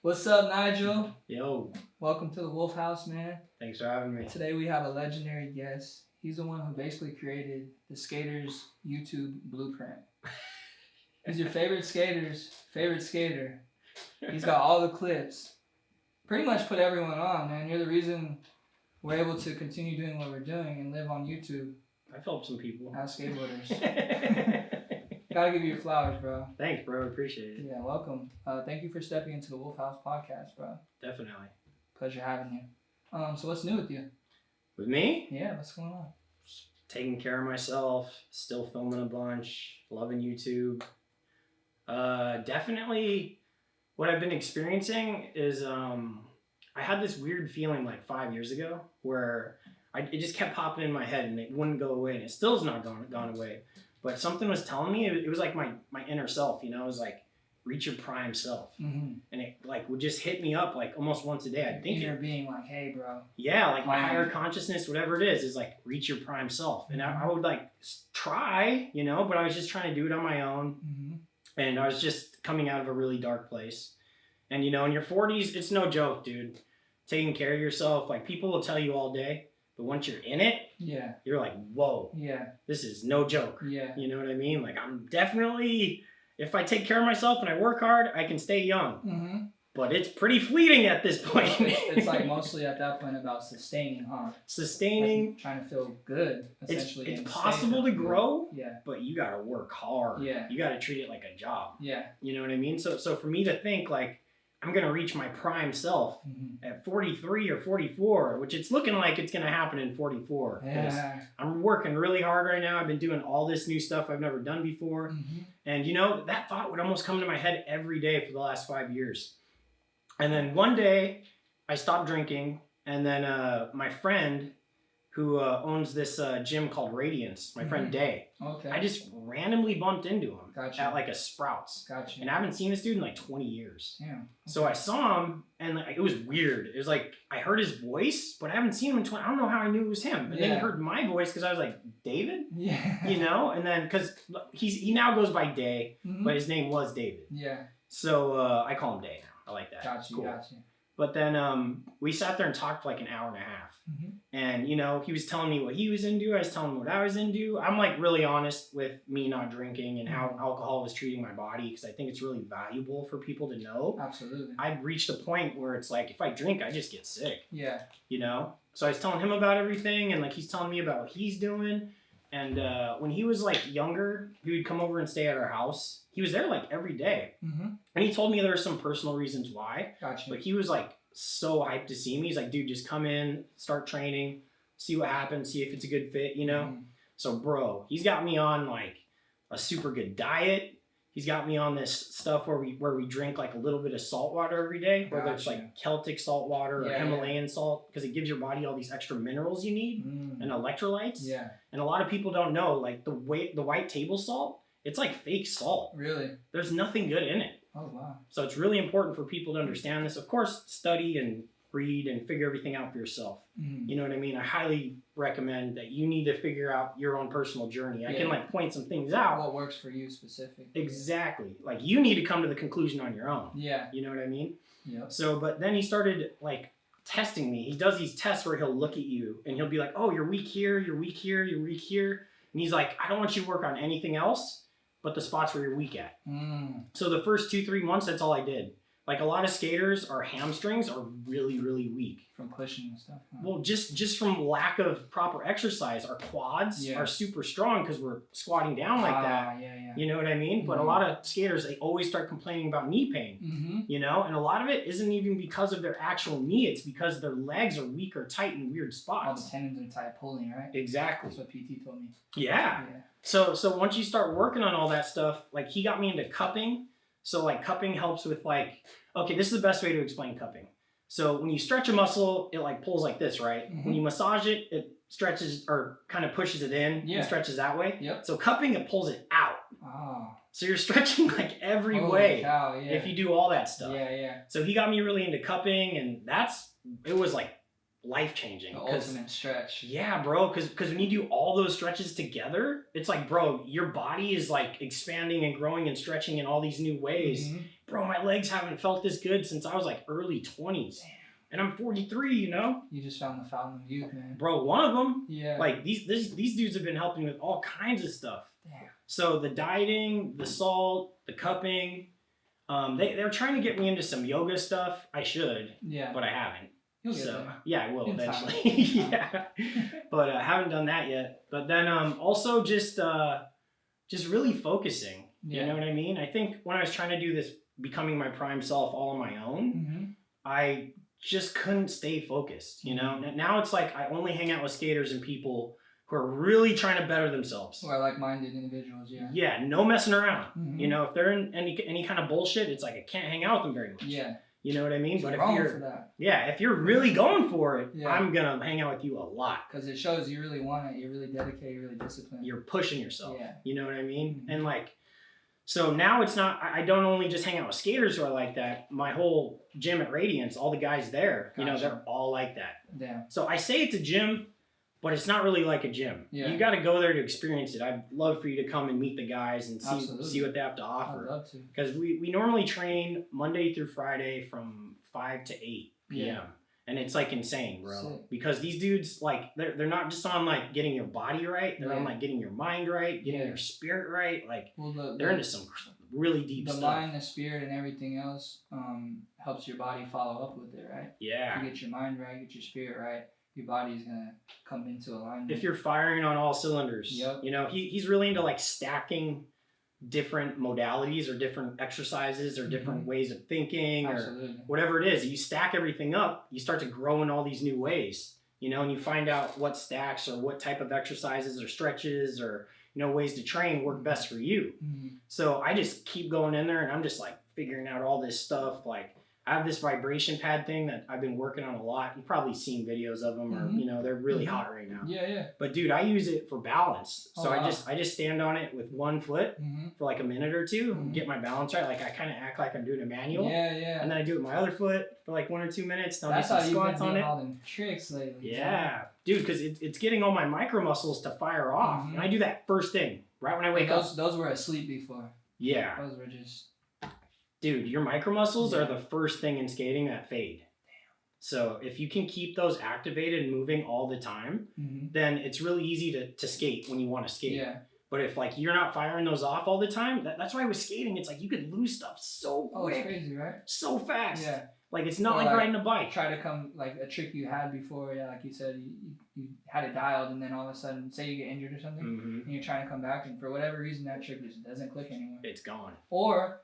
What's up, Nigel? Yo. Welcome to the Wolf House, man. Thanks for having me. Today we have a legendary guest. He's the one who basically created the skater's YouTube blueprint. He's your favorite skater's favorite skater. He's got all the clips. Pretty much put everyone on, man. You're the reason we're able to continue doing what we're doing and live on YouTube. I've helped some people. As skateboarders. Gotta give you your flowers, bro. Thanks, bro. Appreciate it. Yeah, welcome. Thank you for stepping into the Wolf House podcast, bro. Definitely. Pleasure having you. So what's new with you? With me? Yeah, what's going on? Just taking care of myself, still filming a bunch, loving YouTube. Definitely what I've been experiencing is I had this weird feeling like 5 years ago where it just kept popping in my head and it wouldn't go away, and it still has not gone away. But something was telling me, it was like my inner self, you know, it was like, reach your prime self. Mm-hmm. And it like would just hit me up like almost once a day. I think you're being like, hey, bro. Yeah, like my higher consciousness, whatever it is like, reach your prime self. And I would like try, you know, but I was just trying to do it on my own. Mm-hmm. And I was just coming out of a really dark place. And, you know, in your 40s, it's no joke, dude. Taking care of yourself, like people will tell you all day. But once you're in it, yeah, you're like, whoa, yeah, this is no joke. Yeah. You know what I mean? Like, I'm definitely, if I take care of myself and I work hard, I can stay young. Mm-hmm. But it's pretty fleeting at this point. It's like mostly at that point about sustaining, huh? Sustaining. Like trying to feel good, essentially. It's possible to grow, yeah, but you got to work hard. Yeah. You got to treat it like a job. Yeah. You know what I mean? So for me to think like, I'm going to reach my prime self at 43 or 44, which it's looking like it's going to happen in 44. Yeah. I'm working really hard right now. I've been doing all this new stuff I've never done before. Mm-hmm. And, you know, that thought would almost come to my head every day for the last 5 years. And then one day I stopped drinking. And then my friend who owns this gym called Radiance, my friend Day. Okay. I just randomly bumped into him at like a Sprouts. Gotcha. And I haven't seen this dude in like 20 years. Yeah. Okay. So I saw him and like, it was weird. It was like, I heard his voice, but I haven't seen him in 20, I don't know how I knew it was him. And then he heard my voice because I was like, David? Yeah. You know? And then, because he now goes by Day, but his name was David. Yeah. So I call him Day now. I like that. Gotcha, cool. Gotcha. But then we sat there and talked for like an hour and a half. Mm-hmm. And, you know, he was telling me what he was into. I was telling him what I was into. I'm like really honest with me not drinking and how alcohol was treating my body because I think it's really valuable for people to know. Absolutely. I've reached a point where it's like if I drink, I just get sick. Yeah. You know? So I was telling him about everything and like he's telling me about what he's doing. And when he was like younger, he would come over and stay at our house. He was there like every day. Mm-hmm. And he told me there were some personal reasons why. Gotcha. But he was like so hyped to see me. He's like, dude, just come in, start training, see what happens, see if it's a good fit, you know? Mm-hmm. So, bro, he's got me on like a super good diet. He's got me on this stuff where we drink like a little bit of salt water every day, whether it's like Celtic salt water or Himalayan salt, because it gives your body all these extra minerals you need and electrolytes. Yeah. And a lot of people don't know, like the white table salt, it's like fake salt. Really? There's nothing good in it. Oh, wow. So it's really important for people to understand this. Of course, study and read and figure everything out for yourself. Mm-hmm. You know what I mean? I highly recommend that you need to figure out your own personal journey. Yeah. I can like point some things out. What works for you specifically. Exactly. Like you need to come to the conclusion on your own. Yeah. You know what I mean? Yeah. So, but then he started like testing me. He does these tests where he'll look at you and he'll be like, oh, you're weak here, you're weak here, you're weak here. And he's like, I don't want you to work on anything else but the spots where you're weak at. Mm. So the first 2-3 months, that's all I did. Like a lot of skaters, our hamstrings are really, really weak. From pushing and stuff. Huh? Well, just from lack of proper exercise. Our quads are super strong because we're squatting down like that. Yeah, yeah. You know what I mean? Mm-hmm. But a lot of skaters, they always start complaining about knee pain. You know? And a lot of it isn't even because of their actual knee. It's because their legs are weak or tight in weird spots. All the tendons are tight pulling, right? Exactly. That's what PT told me. Yeah. So once you start working on all that stuff, like he got me into cupping. So like cupping helps with like, okay, this is the best way to explain cupping. So when you stretch a muscle, it like pulls like this, right? Mm-hmm. When you massage it, it stretches or kind of pushes it in and stretches that way. Yep. So cupping, it pulls it out. Oh. So you're stretching like every way if you do all that stuff. Yeah, yeah. So he got me really into cupping and it was like life-changing. The ultimate stretch. Yeah, bro, because when you do all those stretches together, it's like, bro, your body is like expanding and growing and stretching in all these new ways. Mm-hmm. Bro, my legs haven't felt this good since I was like early 20s. Damn. And I'm 43, you know? You just found the fountain of youth, man. Bro, one of them. Yeah. Like, these dudes have been helping me with all kinds of stuff. Damn. So the dieting, the salt, the cupping, they're trying to get me into some yoga stuff. I should. Yeah. But I haven't. So yeah, I will eventually. Yeah, but I haven't done that yet. But then also just really focusing. Yeah. You know what I mean? I think when I was trying to do this, becoming my prime self all on my own, mm-hmm. I just couldn't stay focused. You know, now it's like I only hang out with skaters and people who are really trying to better themselves. Who are like-minded individuals. Yeah. Yeah, no messing around. Mm-hmm. You know, if they're in any kind of bullshit, it's like I can't hang out with them very much. Yeah. You know what I mean? But if you're really going for it, I'm gonna hang out with you a lot. Because it shows you really want it, you're really dedicated, you're really disciplined. You're pushing yourself. Yeah. You know what I mean? Mm-hmm. And like, so now it's not, I don't only just hang out with skaters who are like that. My whole gym at Radiance, all the guys there, you know, they're all like that. Damn. So I say it's a gym, but it's not really like a gym. Yeah. You got to go there to experience it. I'd love for you to come and meet the guys and see what they have to offer. I'd love to. Because we normally train Monday through Friday from 5 to 8 p.m. Yeah. And it's like insane, bro. Sick. Because these dudes, like, they're not just on like getting your body right. They're on like getting your mind right, getting your spirit right. Like, they're into some really deep stuff. The mind, the spirit, and everything else helps your body follow up with it, right? Yeah. If you get your mind right, get your spirit right, your body's gonna come into alignment. If you're firing on all cylinders, you know, he's really into like stacking different modalities or different exercises or different ways of thinking or whatever it is. You stack everything up, you start to grow in all these new ways, you know, and you find out what stacks or what type of exercises or stretches or, you know, ways to train work best for you. Mm-hmm. So I just keep going in there and I'm just like figuring out all this stuff. Like, I have this vibration pad thing that I've been working on a lot. You've probably seen videos of them, or you know, they're really hot right now. Yeah, yeah. But dude, I use it for balance. So I just stand on it with one foot for like a minute or two, and get my balance right. Like I kind of act like I'm doing a manual. Yeah, yeah. And then I do it with my other foot for like 1 or 2 minutes. Then that's how you've been doing all them tricks lately. Yeah, dude, because it's getting all my micro muscles to fire off, and I do that first thing right when I wake up. Those were asleep before. Yeah. Those were just. Dude, your micro muscles are the first thing in skating that fade. Damn. So if you can keep those activated and moving all the time, then it's really easy to skate when you want to skate. Yeah. But if like you're not firing those off all the time, that's why with skating, it's like you could lose stuff so quick. Oh, it's crazy, right? So fast. Yeah. Like it's not like riding a bike. Try to come like a trick you had before, like you said, you had it dialed, and then all of a sudden, say you get injured or something, and you're trying to come back, and for whatever reason that trick just doesn't click anymore. It's gone. Or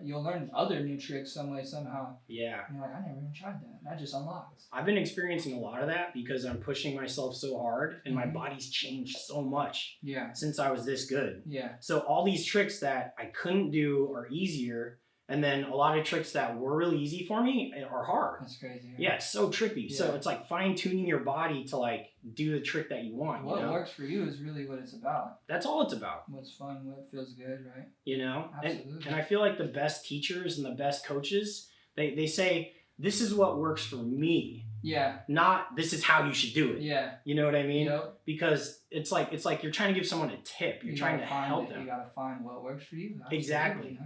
you'll learn other new tricks some way somehow. Yeah. And you're like, I never even tried that. That just unlocks. I've been experiencing a lot of that because I'm pushing myself so hard, and my body's changed so much. Yeah. Since I was this good. Yeah. So all these tricks that I couldn't do are easier. And then a lot of tricks that were really easy for me are hard. That's crazy. Right? Yeah, it's so trippy. Yeah. So it's like fine-tuning your body to like do the trick that you want. What works for you is really what it's about. That's all it's about. What's fun, what feels good, right? You know? Absolutely. And I feel like the best teachers and the best coaches, they say, this is what works for me. Yeah. Not this is how you should do it. Yeah. You know what I mean? Yep. Because it's like you're trying to give someone a tip. You're trying to help them. You gotta find what works for you. Absolutely. Exactly.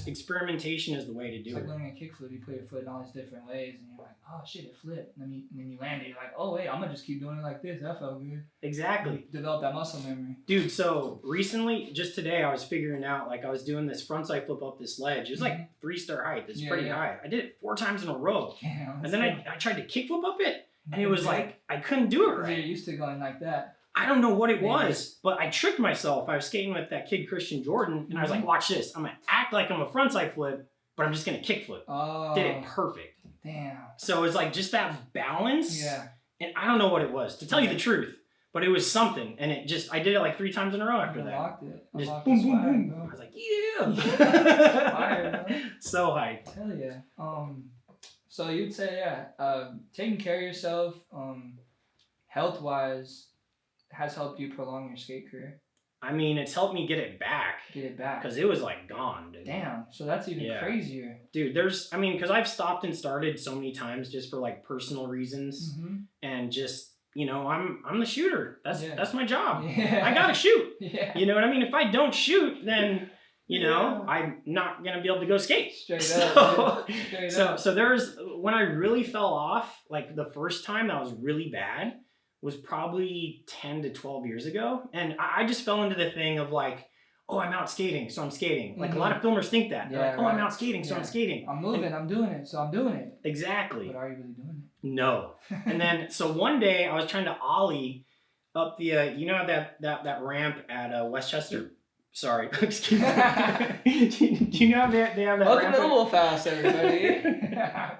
Experimentation is the way to do it. It's like learning a kickflip. You put your foot in all these different ways, and you're like, oh shit, it flipped. And then you land it. You're like, oh wait, I'm gonna just keep doing it like this. That felt good. Exactly. Develop that muscle memory. Dude, so recently, just today, I was figuring out, like I was doing this frontside flip up this ledge. It was like 3-star height. It's pretty high. I did it 4 times in a row. Damn, and then I tried to kickflip up it. And it was like, I couldn't do it right. You're used to going like that. I don't know what it was, but I tricked myself. I was skating with that kid, Christian Jordan, and I was like, watch this. I'm going to act like I'm a frontside flip, but I'm just going to kick flip. Oh. Did it perfect. Damn. So it's like just that balance. Yeah. And I don't know what it was, to tell you the truth. But it was something, and I did it like 3 times in a row after that. Unlocked it. Just boom, boom, boom. Bro. I was like, yeah. Fire, bro. So hyped. Hell yeah. So you'd say, taking care of yourself, health-wise, has helped you prolong your skate career? I mean, it's helped me get it back. Because it was like gone, dude. Damn. So that's even crazier. Dude, because I've stopped and started so many times just for like personal reasons. And just, you know, I'm the shooter. That's my job. Yeah. I gotta shoot. Yeah. You know what I mean? If I don't shoot, then, you know, I'm not gonna be able to go skate. Straight up. So there's, when I really fell off, like the first time that was really bad, was probably 10 to 12 years ago. And I just fell into the thing of like, oh, I'm out skating, so I'm skating. Like a lot of filmers think that. They're like, oh, I'm out skating, so I'm skating. I'm moving, I'm doing it, so I'm doing it. Exactly. But are you really doing it? No. And then, so one day I was trying to ollie up the, you know that ramp at Westchester? Sorry, excuse me. Do you know they have that Welcome ramp? To the Wolf House, everybody.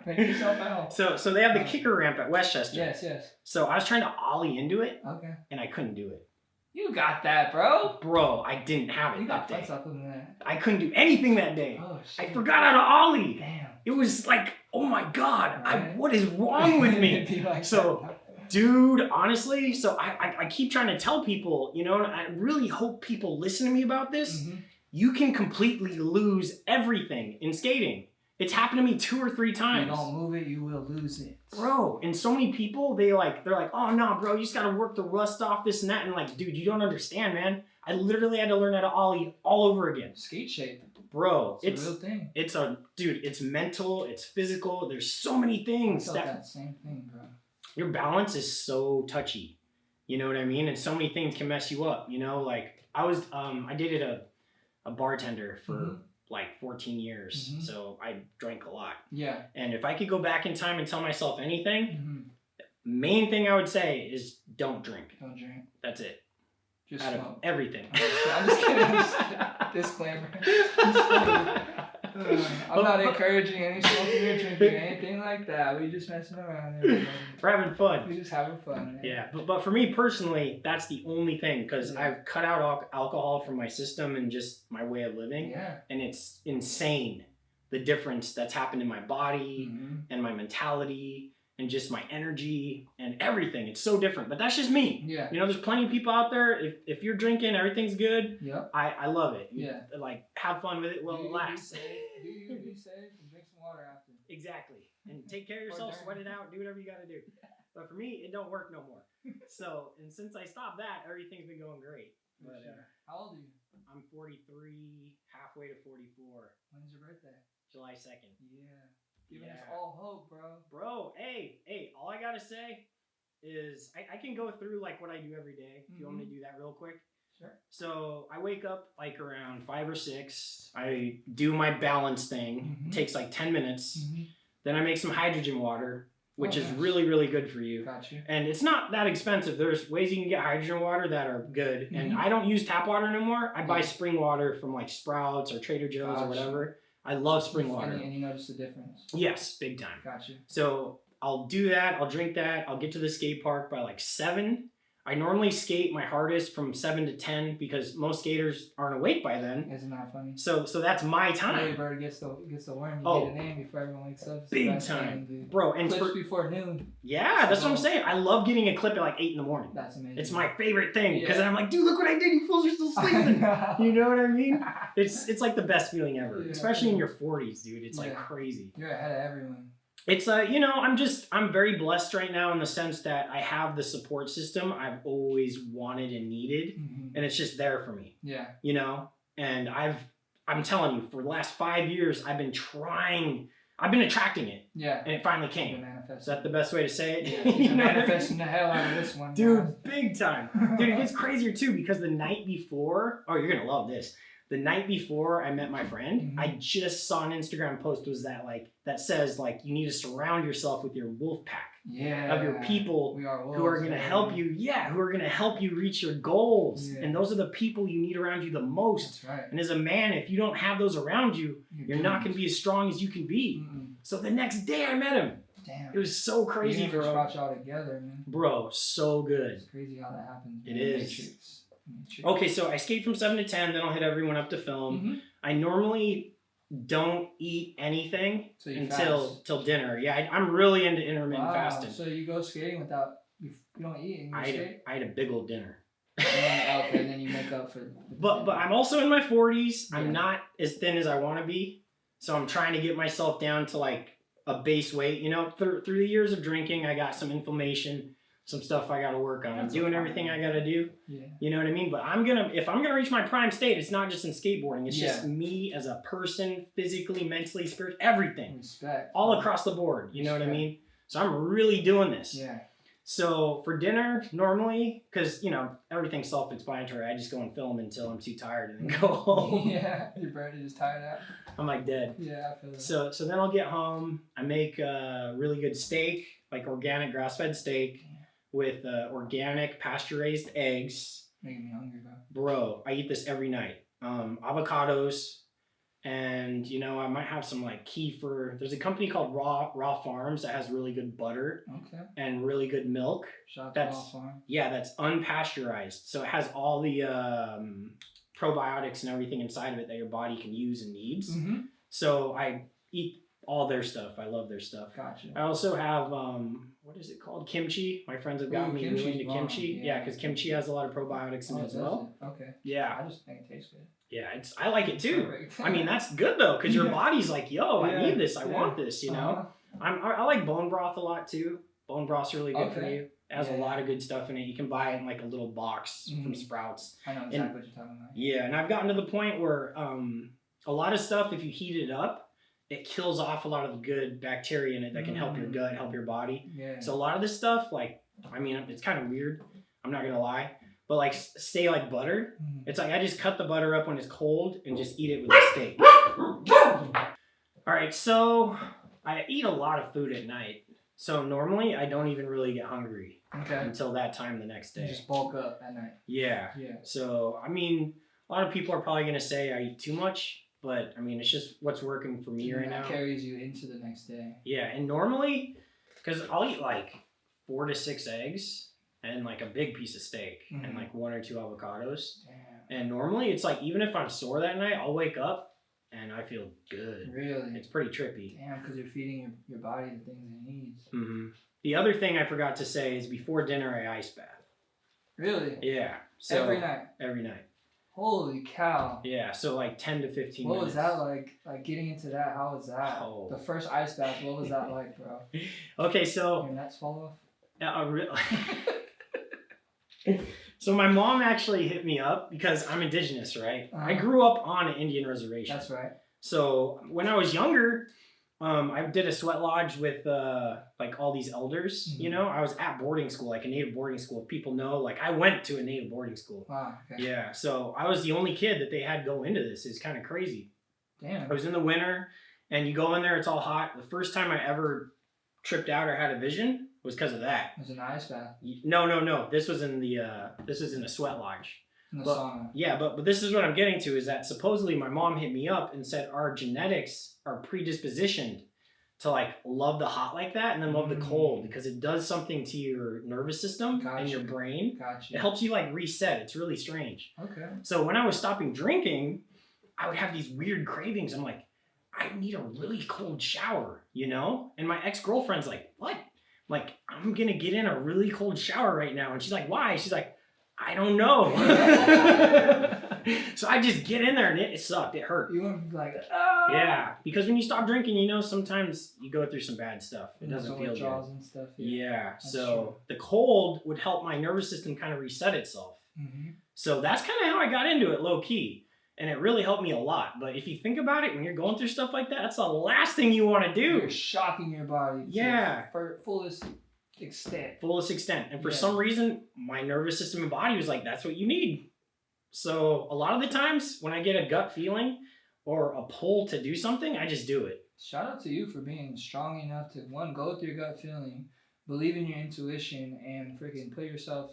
Make yourself out. So they have the kicker ramp at Westchester. Yes. So I was trying to ollie into it. Okay. And I couldn't do it. You got that, bro. Bro, I didn't have it that day. That. I couldn't do anything that day. Oh, shit. I forgot how to ollie. Damn. It was like, oh my God, right? What is wrong with me? Like so, dude, honestly, so I keep trying to tell people, you know, and I really hope people listen to me about this. You can completely lose everything in skating. It's happened to me 2 or 3 times. You don't move it, you will lose it. Bro, and so many people, they're like, oh no, bro, you just gotta work the rust off, this and that. And like, dude, you don't understand, man. I literally had to learn how to ollie all over again. Skate shape. Bro, it's a real thing. It's mental, it's physical. There's so many things. I felt that same thing, bro. Your balance is so touchy. You know what I mean? And so many things can mess you up. You know, like I dated a bartender for like 14 years. So I drank a lot. Yeah. And if I could go back in time and tell myself anything, main thing I would say is don't drink. Don't drink. That's it. Just out smoke. Of everything. I'm just kidding. Disclaimer. I'm not encouraging any smoking or drinking, anything like that. We just messing around. We're having fun. We just having fun. Man. Yeah, but for me personally, that's the only thing because I've cut out alcohol from my system and just my way of living. Yeah. And it's insane the difference that's happened in my body and my mentality and just my energy and everything. It's so different, but that's just me. Yeah. You know, there's plenty of people out there. If you're drinking, everything's good. Yeah. I love it. Yeah. Like, have fun with it while it lasts. Do you be safe and drink some water after. Exactly. And take care of yourself, sweat it out, do whatever you got to do. But for me, it don't work no more. So, and since I stopped that, everything's been going great. But, how old are you? I'm 43, halfway to 44. When's your birthday? July 2nd. Yeah. Giving us all hope, bro. Bro, hey, all I gotta say is I can go through like what I do every day. If you want me to do that real quick. Sure. So I wake up like around 5 or 6. I do my balance thing. It takes like 10 minutes. Then I make some hydrogen water, which is really, really good for you. Got you. And it's not that expensive. There's ways you can get hydrogen water that are good. And I don't use tap water anymore. I buy spring water from like Sprouts or Trader Joe's or whatever. I love spring water. And you notice the difference? Yes, big time. Gotcha. So I'll do that. I'll drink that. I'll get to the skate park by like 7. I normally skate my hardest from 7 to 10 because most skaters aren't awake by then. Isn't that funny? So that's my time. Early bird gets the worm. You get it in before everyone wakes up. Big time, dude. Bro. And clips before noon. Yeah, that's what I'm saying. I love getting a clip at like 8 in the morning. That's amazing. It's my favorite thing because then I'm like, dude, look what I did. You fools are still sleeping. You know what I mean? It's like the best feeling ever, especially in your 40s, dude. It's like crazy. You're ahead of everyone. It's you know, I'm very blessed right now in the sense that I have the support system I've always wanted and needed, and it's just there for me. Yeah. You know, and I'm telling you, for the last 5 years, I've been attracting it. Yeah. And it finally came. Is that the best way to say it? Yeah, you're manifesting the hell out of this one. Dude, big time. Dude, it gets crazier too because the night before, oh, you're gonna love this. The night before I met my friend, I just saw an Instagram post that says like you need to surround yourself with your wolf pack of your people who are going to help you. Yeah, who are going to help you reach your goals. Yeah. And those are the people you need around you the most. That's right. And as a man, if you don't have those around you, you're not going to be as strong as you can be. So the next day I met him. Damn. It was so crazy, bro. Brought y'all together, man. Bro, so good. It's crazy how that happens. It is. Okay, so I skate from 7 to 10, then I'll hit everyone up to film. I normally don't eat anything till dinner. Yeah, I'm really into intermittent fasting. So you go skating without, you don't eat and you skate? I had a big old dinner. and then you make up for. But I'm also in my 40s. Yeah. I'm not as thin as I want to be, so I'm trying to get myself down to like a base weight. You know, through the years of drinking, I got some inflammation, some stuff I got to work on. I'm doing everything I got to do. Yeah. You know what I mean? But if I'm gonna reach my prime state, it's not just in skateboarding. It's just me as a person, physically, mentally, spiritually, everything. Respect. All across the board. You know what I mean? So I'm really doing this. Yeah. So for dinner, normally, because, you know, everything's self-explanatory, I just go and film until I'm too tired and then go home. Yeah, your brain is tired out. I'm like dead. Yeah, I feel that. So then I'll get home. I make a really good steak, like organic grass-fed steak with organic pasture-raised eggs. Making me hungry, bro. Bro, I eat this every night. Avocados. And, you know, I might have some like kefir. There's a company called Raw Farms that has really good butter and really good milk. Shout out to Raw Farms. Yeah, that's unpasteurized. So it has all the probiotics and everything inside of it that your body can use and needs. Mm-hmm. So I eat all their stuff. I love their stuff. Gotcha. I also have, what is it called? Kimchi. My friends have gotten me really into kimchi. Yeah, because kimchi has a lot of probiotics in it as well. Okay. Yeah. I just think it tastes good. Yeah, I like it too. I mean, that's good though, because your body's like, yo, I need this, I want this, you know? I like bone broth a lot too. Bone broth's really good for you. It has a lot of good stuff in it. You can buy it in like a little box from Sprouts. I know exactly what you're talking about. Yeah, and I've gotten to the point where a lot of stuff, if you heat it up, it kills off a lot of the good bacteria in it that can help your gut, help your body. Yeah. So a lot of this stuff, like, I mean, it's kind of weird. I'm not going to lie. But like, say like butter, it's like I just cut the butter up when it's cold and just eat it with a steak. All right, so I eat a lot of food at night. So normally I don't even really get hungry until that time the next day. You just bulk up at night. Yeah. Yeah. So, I mean, a lot of people are probably going to say I eat too much, but I mean, it's just what's working for me right now. It carries you into the next day. Yeah, and normally, because I'll eat like 4 to 6 eggs. And like a big piece of steak and like 1 or 2 avocados. Damn. And normally it's like, even if I'm sore that night, I'll wake up and I feel good. Really? It's pretty trippy. Damn, because you're feeding your body the things it needs. Mm-hmm. The other thing I forgot to say is before dinner, I ice bath. Really? Yeah. So every night? Every night. Holy cow. Yeah, so like 10 to 15 minutes. What was that like? Like getting into that, how was that? Oh. The first ice bath, what was that like, bro? Okay, so... Your nuts fall off? So my mom actually hit me up because I'm indigenous, right? I grew up on an Indian reservation. That's right. So when I was younger, I did a sweat lodge with like all these elders. You know, I was at boarding school, like a native boarding school. If people know, like I went to a native boarding school. Wow. Okay. Yeah. So I was the only kid that they had go into this. It's kind of crazy. Damn. I was in the winter, and you go in there, it's all hot. The first time I ever tripped out or had a vision was because of that. It was an ice bath. No. This was in a sweat lodge. In the sauna. Yeah, but this is what I'm getting to is that supposedly my mom hit me up and said our genetics are predispositioned to like love the hot like that and then love the cold because it does something to your nervous system and your brain. Gotcha. It helps you like reset. It's really strange. Okay. So when I was stopping drinking, I would have these weird cravings. I'm like, I need a really cold shower, you know? And my ex-girlfriend's like, what? Like, I'm gonna get in a really cold shower right now. And she's like, why? She's like, I don't know. So I just get in there and it sucked. It hurt. You want to be like, oh. Yeah, because when you stop drinking, you know, sometimes you go through some bad stuff. It doesn't feel good. And stuff, yeah. So the cold would help my nervous system kind of reset itself. Mm-hmm. So that's kind of how I got into it, low key. And it really helped me a lot. But if you think about it, when you're going through stuff like that, that's the last thing you want to do. You're shocking your body to fullest extent. Fullest extent. And for some reason, my nervous system and body was like, that's what you need. So a lot of the times when I get a gut feeling or a pull to do something, I just do it. Shout out to you for being strong enough to, one, go with your gut feeling, believe in your intuition, and freaking put yourself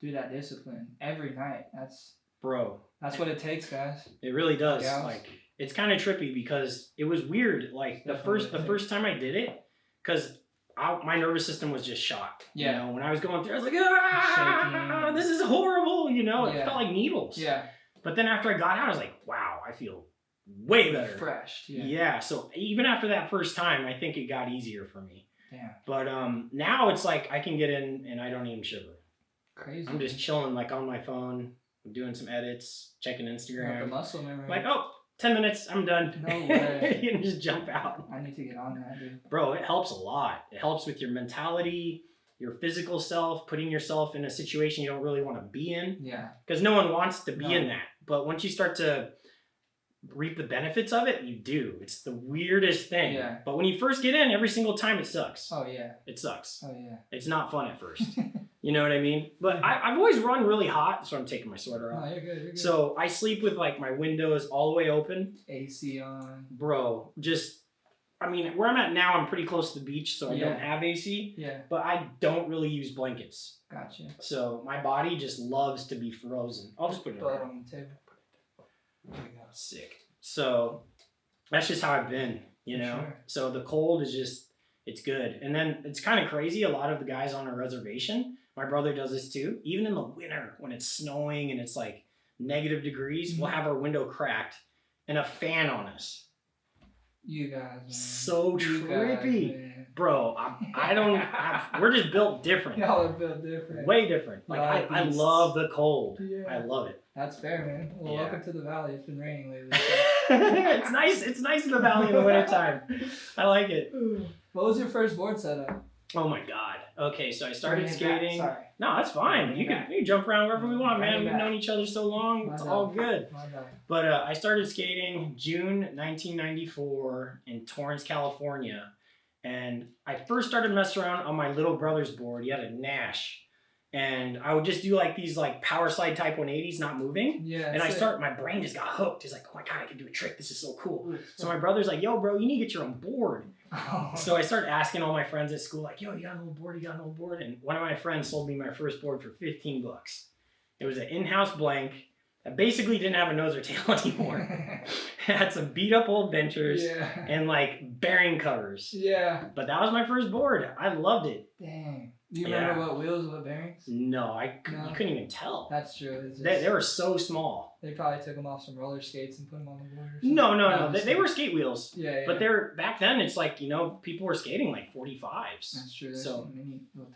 through that discipline every night. That's what it takes, guys. It really does. Like, it's kind of trippy because it was weird. Like the first time I did it, because my nervous system was just shot. Yeah. You know, when I was going through, I was like, this is horrible. You know, it felt like needles. Yeah. But then after I got out, I was like, wow, I feel way better. Refreshed. Yeah. So even after that first time, I think it got easier for me. Yeah. But now it's like I can get in and I don't even shiver. Crazy. I'm just chilling like on my phone, doing some edits, checking Instagram. The muscle memory. Like, oh, 10 minutes, I'm done. No way. You can just jump out. I need to get on that, dude. Bro, it helps a lot. It helps with your mentality, your physical self, putting yourself in a situation you don't really want to be in. Yeah. Because no one wants to be in that. But once you start to reap the benefits of it, you do. It's the weirdest thing. Yeah. But when you first get in, every single time it sucks. Oh, yeah. It sucks. Oh, yeah. It's not fun at first. You know what I mean? But I've always run really hot, so I'm taking my sweater off. Oh, you're good, you're good. So I sleep with like my windows all the way open. AC on. Bro, I mean, where I'm at now, I'm pretty close to the beach, so I don't have AC. Yeah. But I don't really use blankets. Gotcha. So my body just loves to be frozen. I'll just put it on the table. There we go. Sick. So that's just how I've been, you know? Sure. So the cold is just, it's good. And then it's kind of crazy. A lot of the guys on our reservation, my brother does this too. Even in the winter when it's snowing and it's like negative degrees, we'll have our window cracked and a fan on us. You guys, man. So trippy. Bro, we're just built different. Y'all are built different. Way different. Like, I love the cold. Yeah. I love it. That's fair, man. Well, welcome to the valley. It's been raining lately. It's nice. It's nice in the valley in the wintertime. I like it. What was your first board setup? Oh my God. Okay, so I started skating. Sorry. No, that's fine. You can jump around wherever we want, man. We've known each other so long. It's all good. But I started skating June 1994 in Torrance, California. And I first started messing around on my little brother's board. He had a Nash. And I would just do like these like power slide type 180s, not moving. Yeah. And my brain just got hooked. He's like, oh my God, I can do a trick. This is so cool. So my brother's like, yo, bro, you need to get your own board. So I started asking all my friends at school, like, yo, you got an old board? You got an old board? And one of my friends sold me my first board for $15. It was an in-house blank that basically didn't have a nose or tail anymore. It had some beat up old ventures and like bearing covers. Yeah. But that was my first board. I loved it. Dang. Do you remember what wheels, what bearings? No, you couldn't even tell. That's true. They were so small. They probably took them off some roller skates and put them on the board or something. No. They were skate wheels. Yeah. But back then, it's like, you know, people were skating like 45s. That's true. There's so many little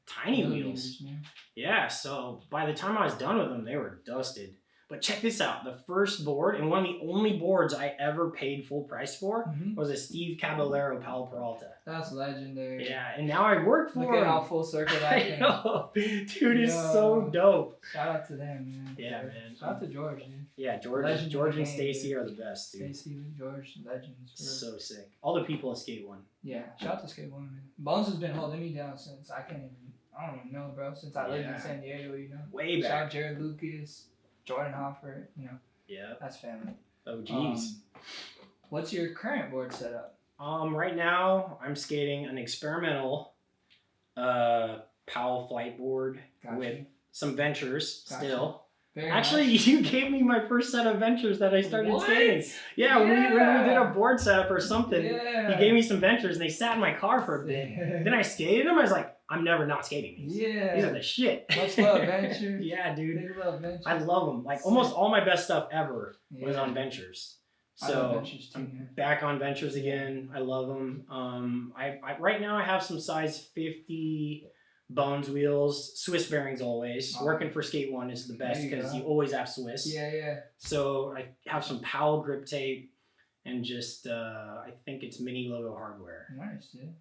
tiny wheels. Yeah, so by the time I was done with them, they were dusted. But check this out. The first board, and one of the only boards I ever paid full price for, was a Steve Caballero Palo Peralta. That's legendary. Yeah, and now I work for him. Look at how full circle that thing. Dude, it's so dope. Shout out to them, man. Yeah, man. Shout out to George, dude. Yeah, George and Stacy are the best, dude. Stacy, George, legends. So sick. All the people at Skate One. Yeah, shout out to Skate One, man. Bones has been holding me down since I don't even know, bro. Since I lived in San Diego, you know. Way back. Shout out Jared Lucas. Jordan Hoffer, you know. Yeah. That's family. Oh, geez. What's your current board setup? Right now, I'm skating an experimental Powell flight board with some ventures still. Actually, you gave me my first set of ventures that I started skating. Yeah, when we did a board setup or something, you gave me some ventures and they sat in my car for a bit. Then I skated them. I was like, I'm never not skating these. Yeah. These are the shit. Much love, Ventures. Yeah, dude. Big love, Ventures. I love them. Like, almost all my best stuff ever was on Ventures. So, I'm back on Ventures again. I love them. I right now I have some size 50 Bones wheels. Swiss bearings always. Working for Skate One is the best because you always have Swiss. Yeah. So, I have some Powell grip tape. And just, I think it's mini logo hardware. Nice, dude.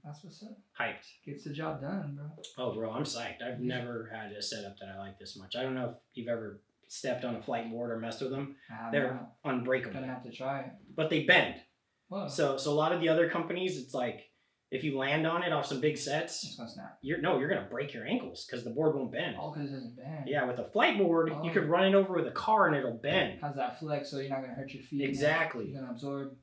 That's what's up. Hyped. Gets the job done, bro. Oh, bro, I'm psyched. I've never had a setup that I like this much. I don't know if you've ever stepped on a flight board or messed with them. They're unbreakable. Gonna have to try it. But they bend. Whoa. So a lot of the other companies, it's like, if you land on it off some big sets, it's gonna snap. You're gonna break your ankles because the board won't bend. Oh, because it doesn't bend. Yeah, with a flight board, you could run it over with a car and it'll bend. How's that flex so you're not gonna hurt your feet? Exactly. You're gonna absorb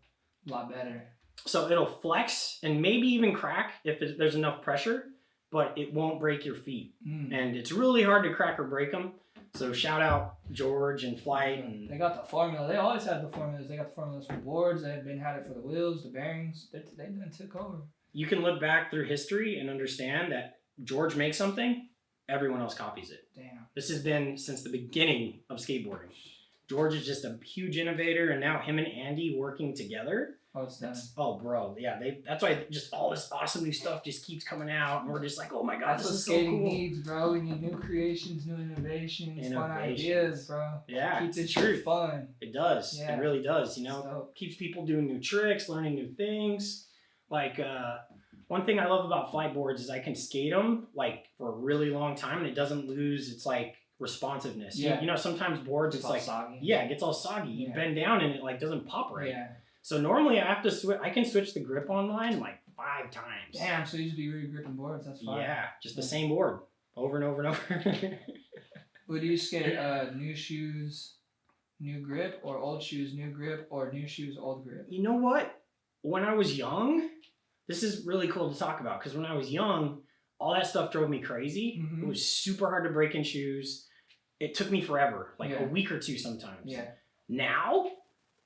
a lot better. So it'll flex and maybe even crack if there's enough pressure, but it won't break your feet. And it's really hard to crack or break them. So shout out George and Flight. And they got the formula. They always had the formulas. They got the formulas for boards. They had it for the wheels, the bearings. They done took over. You can look back through history and understand that George makes something, everyone else copies it. Damn. This has been since the beginning of skateboarding. George is just a huge innovator, and now him and Andy working together. Oh, it's done. Oh, bro, yeah, that's why just all this awesome new stuff just keeps coming out, and we're just like, oh my god, this is so skating cool. needs, bro. We need new creations, new innovations, fun ideas, bro. Yeah, keep this shit fun. It does. Yeah. It really does. You know, keeps people doing new tricks, learning new things. Like one thing I love about flight boards is I can skate them like for a really long time, and it doesn't lose its like responsiveness. Yeah. You know, sometimes boards it's like soggy. Yeah, it gets all soggy. You bend down and it like doesn't pop right. Yeah. So normally I have to switch. I can switch the grip online like 5 times. Damn, so you should be re-gripping boards. That's fine. Yeah, just the same board over and over and over. Would you skate new shoes, new grip, or old shoes, new grip, or new shoes, old grip? You know what? When I was young, this is really cool to talk about because when I was young, all that stuff drove me crazy. Mm-hmm. It was super hard to break in shoes. It took me forever, like a week or 2 sometimes. Yeah. Now,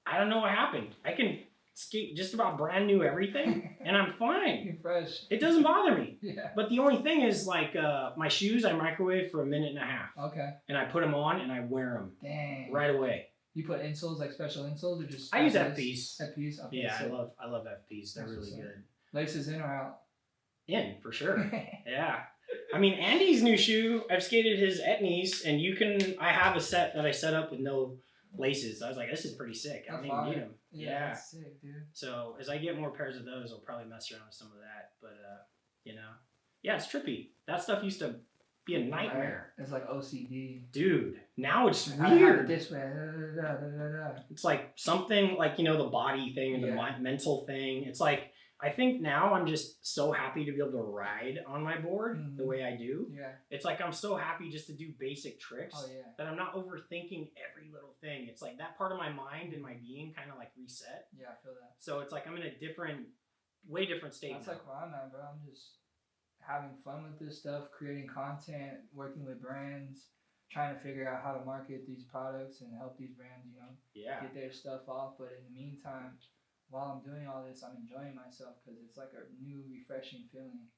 I don't know what happened. I can skate just about brand new everything, and I'm fine. You're fresh. It doesn't bother me. Yeah. But the only thing is, like, my shoes, I microwave for 1.5 minutes. Okay. And I put them on, and I wear them. Dang. Right away. You put insoles, like special insoles, or just? I use FPs. FPs? Okay, yeah, I love FPs. They're really good. Laces in or out? In, for sure. Yeah. I mean, Andy's new shoe, I've skated his Etnies, and I have a set that I set up with no laces. I was like, this is pretty sick. I don't even need them. Yeah. That's sick, dude. So as I get more pairs of those, I'll probably mess around with some of that. But, you know, yeah, it's trippy. That stuff used to be a nightmare. It's like OCD. Dude, now it's weird. I have it this way. It's like something like, you know, the body thing and the mental thing. It's like, I think now I'm just so happy to be able to ride on my board the way I do. Yeah. It's like I'm so happy just to do basic tricks that I'm not overthinking every little thing. It's like that part of my mind and my being kind of like reset. Yeah, I feel that. So it's like I'm in a way different state. That's like where I'm at, bro. I'm just having fun with this stuff, creating content, working with brands, trying to figure out how to market these products and help these brands, you know, get their stuff off. But in the meantime, while I'm doing all this, I'm enjoying myself because it's like a new, refreshing feeling.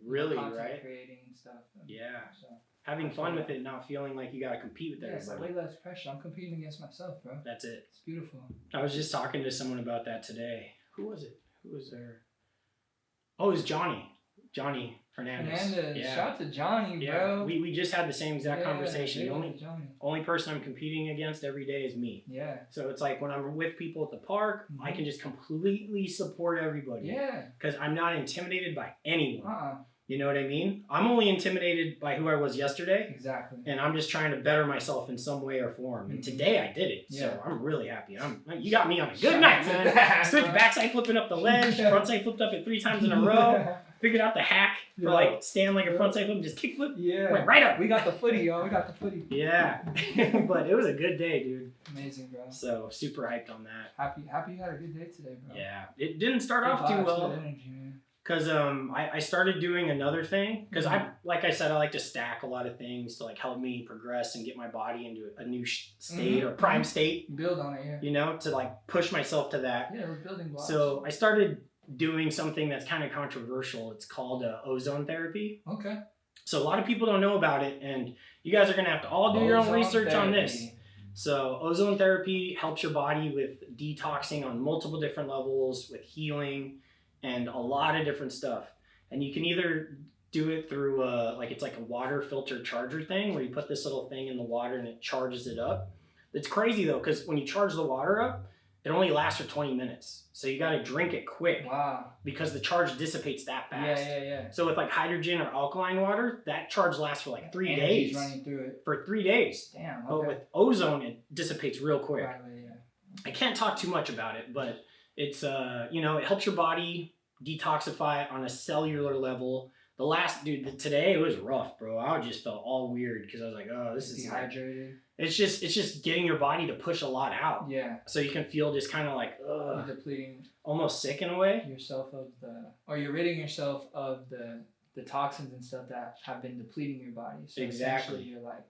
Really, right? Creating and stuff. Yeah. So having fun with it, not feeling like you got to compete with everybody. It's like way less pressure. I'm competing against myself, bro. That's it. It's beautiful. I was just talking to someone about that today. Who was it? Who was there? Oh, it was Johnny. Johnny Hernandez. Yeah. Shout out to Johnny, bro. We just had the same exact conversation. The only person I'm competing against every day is me. Yeah. So it's like when I'm with people at the park, I can just completely support everybody. Yeah. Because I'm not intimidated by anyone. You know what I mean? I'm only intimidated by who I was yesterday. Exactly. And I'm just trying to better myself in some way or form. And today I did it. So I'm really happy. You got me on a good night, man. Switch backside flipping up the ledge. Frontside flipped up it 3 times in a row. Figured out the hack for like stand like a frontside flip and just kick flip. Yeah. Went right up. We got the footy, y'all. We got the footy. Yeah. But it was a good day, dude. Amazing, bro. So super hyped on that. Happy you had a good day today, bro. Yeah. It didn't start off too well. Good energy, man. Because I started doing another thing. Because like I said, I like to stack a lot of things to like help me progress and get my body into a new state or prime state. Build on it, yeah. You know, to like push myself to that. Yeah, we're building blocks. So I started doing something that's kind of controversial. It's called ozone therapy. Okay. So a lot of people don't know about it, and you guys are going to have to all do your own research on this. So ozone therapy helps your body with detoxing on multiple different levels, with healing, and a lot of different stuff. And you can either do it through it's like a water filter charger thing where you put this little thing in the water and it charges it up. It's crazy though, because when you charge the water up, it only lasts for 20 minutes. So you got to drink it quick. Wow. Because the charge dissipates that fast. Yeah. So with like hydrogen or alkaline water, that charge lasts for like 3 days. Running through it. For 3 days. Damn. Okay. But with ozone, it dissipates real quick. Right away, yeah. I can't talk too much about it, but it's, it helps your body detoxify on a cellular level. Today it was rough, bro. I just felt all weird because I was like, oh, this is dehydrated. It's just getting your body to push a lot out. Yeah. So you can feel just kind of like, depleting. Almost sick in a way. You're ridding yourself of the toxins and stuff that have been depleting your body. So exactly. You're like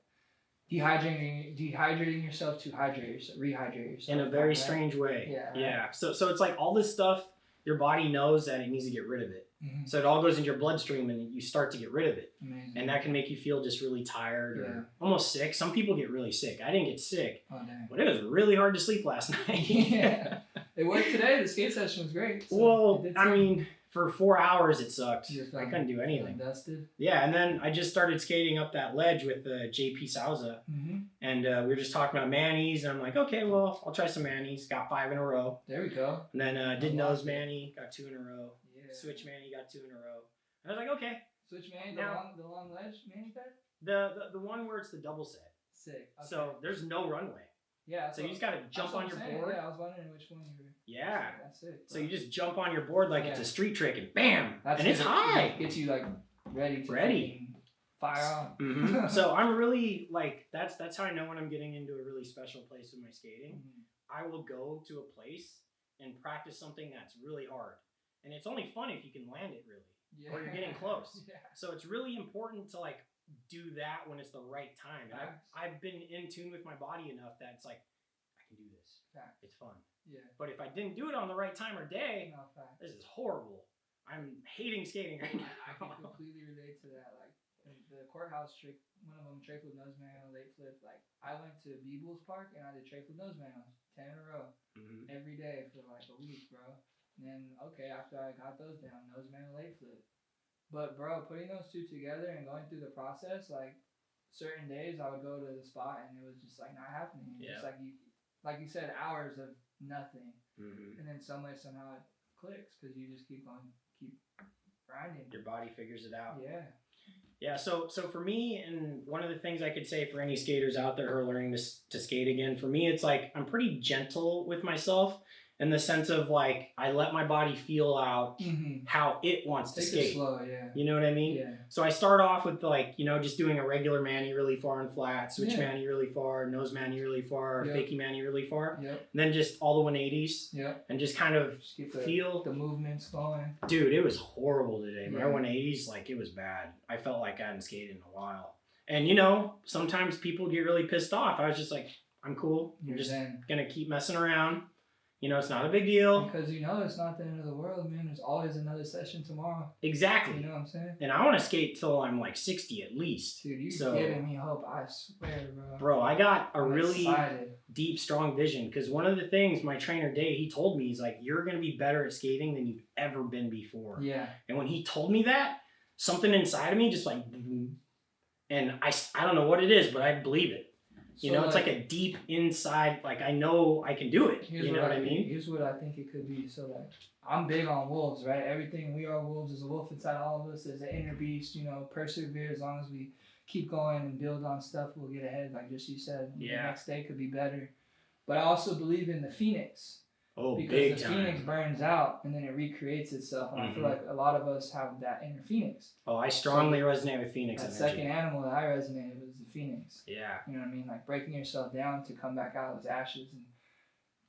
dehydrating yourself to rehydrate yourself. In a very strange way. Yeah. Yeah. So it's like all this stuff, your body knows that it needs to get rid of it. Mm-hmm. So it all goes into your bloodstream and you start to get rid of it. Amazing. And that can make you feel just really tired or almost sick. Some people get really sick. I didn't get sick, but it was really hard to sleep last night. Yeah. It worked today. The skate session was great. So well, I mean, for 4 hours it sucked. I couldn't do anything. Dusted. Yeah, and then I just started skating up that ledge with JP Souza, and we were just talking about manis, and I'm like, okay, well, I'll try some manis. Got 5 in a row. There we go. And then did nose mani, got 2 in a row. Yeah. Switch mani, got 2 in a row. And I was like, okay. Switch mani, the long ledge mani pad? The one where it's the double set. Sick. Okay. So there's no runway. Yeah. So you just gotta jump on your board. Yeah, I was wondering which one you were. Yeah. That's it. So you just jump on your board like it's a street trick and bam! And it's high. Gets you like ready. Fire on. So I'm really like that's how I know when I'm getting into a really special place with my skating. I will go to a place and practice something that's really hard. And it's only fun if you can land it really. Or you're getting close. So it's really important to like do that when it's the right time. And I've been in tune with my body enough that it's like, I can do this. It's fun. Yeah. But if I didn't do it on the right time or day, this is horrible. I'm hating skating right now. I can completely relate to that. Like the courthouse trick, one of them, tray flip nose manual, late flip. Like I went to Beebles Park and I did tray flip nose manuals 10 in a row every day for like a week, bro. And then after I got those down, nose manual, late flip. But bro, putting those two together and going through the process, like certain days I would go to the spot and it was just like not happening. Just like you said, hours of nothing, and then some way somehow it clicks because you just keep grinding. Your body figures it out. Yeah. Yeah. So for me, and one of the things I could say for any skaters out there who are learning to skate again, for me, it's like I'm pretty gentle with myself. In the sense of like, I let my body feel out how it wants to skate. It slow, yeah. You know what I mean? Yeah. So I start off with like, just doing a regular mani really far and flat, switch mani really far, nose mani really far, fakie mani really far. Yep. And then just all the 180s. Yep. And just kind of feel the movements going. Dude, it was horrible today. My 180s, like it was bad. I felt like I hadn't skated in a while. And sometimes people get really pissed off. I was just like, I'm cool. I'm just going to keep messing around. It's not a big deal. Because it's not the end of the world, man. There's always another session tomorrow. Exactly. You know what I'm saying? And I want to skate till I'm like 60 at least. Dude, you're giving me hope. I swear, bro. Bro, I got a really deep, strong vision. Because one of the things my trainer, Dave, he told me, he's like, you're going to be better at skating than you've ever been before. Yeah. And when he told me that, something inside of me just like, and I don't know what it is, but I believe it. So it's like a deep inside, like I know I can do it. You know what I mean? Here's what I think it could be. So like, I'm big on wolves, right? Everything, we are wolves. There's a wolf inside all of us. There's an inner beast, persevere. As long as we keep going and build on stuff, we'll get ahead. Like just you said, the next day could be better. But I also believe in the phoenix. Oh, because big the time. Phoenix burns out and then it recreates itself. And I feel like a lot of us have that inner phoenix. Oh, I strongly resonate with Phoenix that energy. Second animal that I resonated was the Phoenix. Yeah. You know what I mean? Like breaking yourself down to come back out as ashes and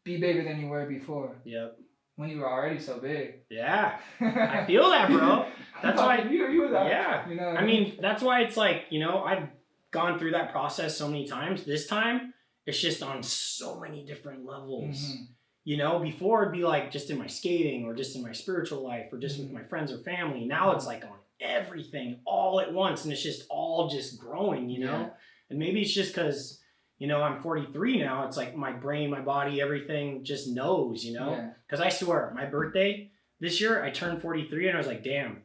be bigger than you were before. Yep. When you were already so big. Yeah. I feel that, bro. That's why. You were that. Yeah. I mean, that's why it's like, I've gone through that process so many times. This time, it's just on so many different levels. Before it'd be like just in my skating or just in my spiritual life or just with my friends or family. Now it's like on everything all at once and it's just all just growing, Yeah. And maybe it's just because, I'm 43 now. It's like my brain, my body, everything just knows, Because I swear, my birthday this year, I turned 43 and I was like, damn,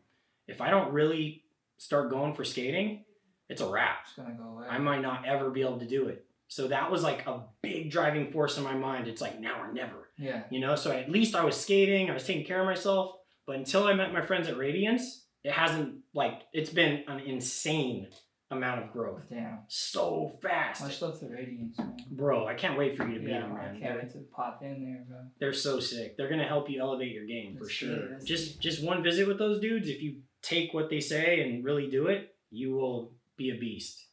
if I don't really start going for skating, it's a wrap. It's going to go away. I might not ever be able to do it. So that was like a big driving force in my mind. It's like now or never. Yeah. So at least I was skating, I was taking care of myself. But until I met my friends at Radiance, it's been an insane amount of growth. Damn. So fast. Much love to Radiance, man. Bro, I can't wait for you to meet them, man. I can't wait to pop in there, bro. They're so sick. They're gonna help you elevate your game for sure. Just one visit with those dudes, if you take what they say and really do it, you will be a beast.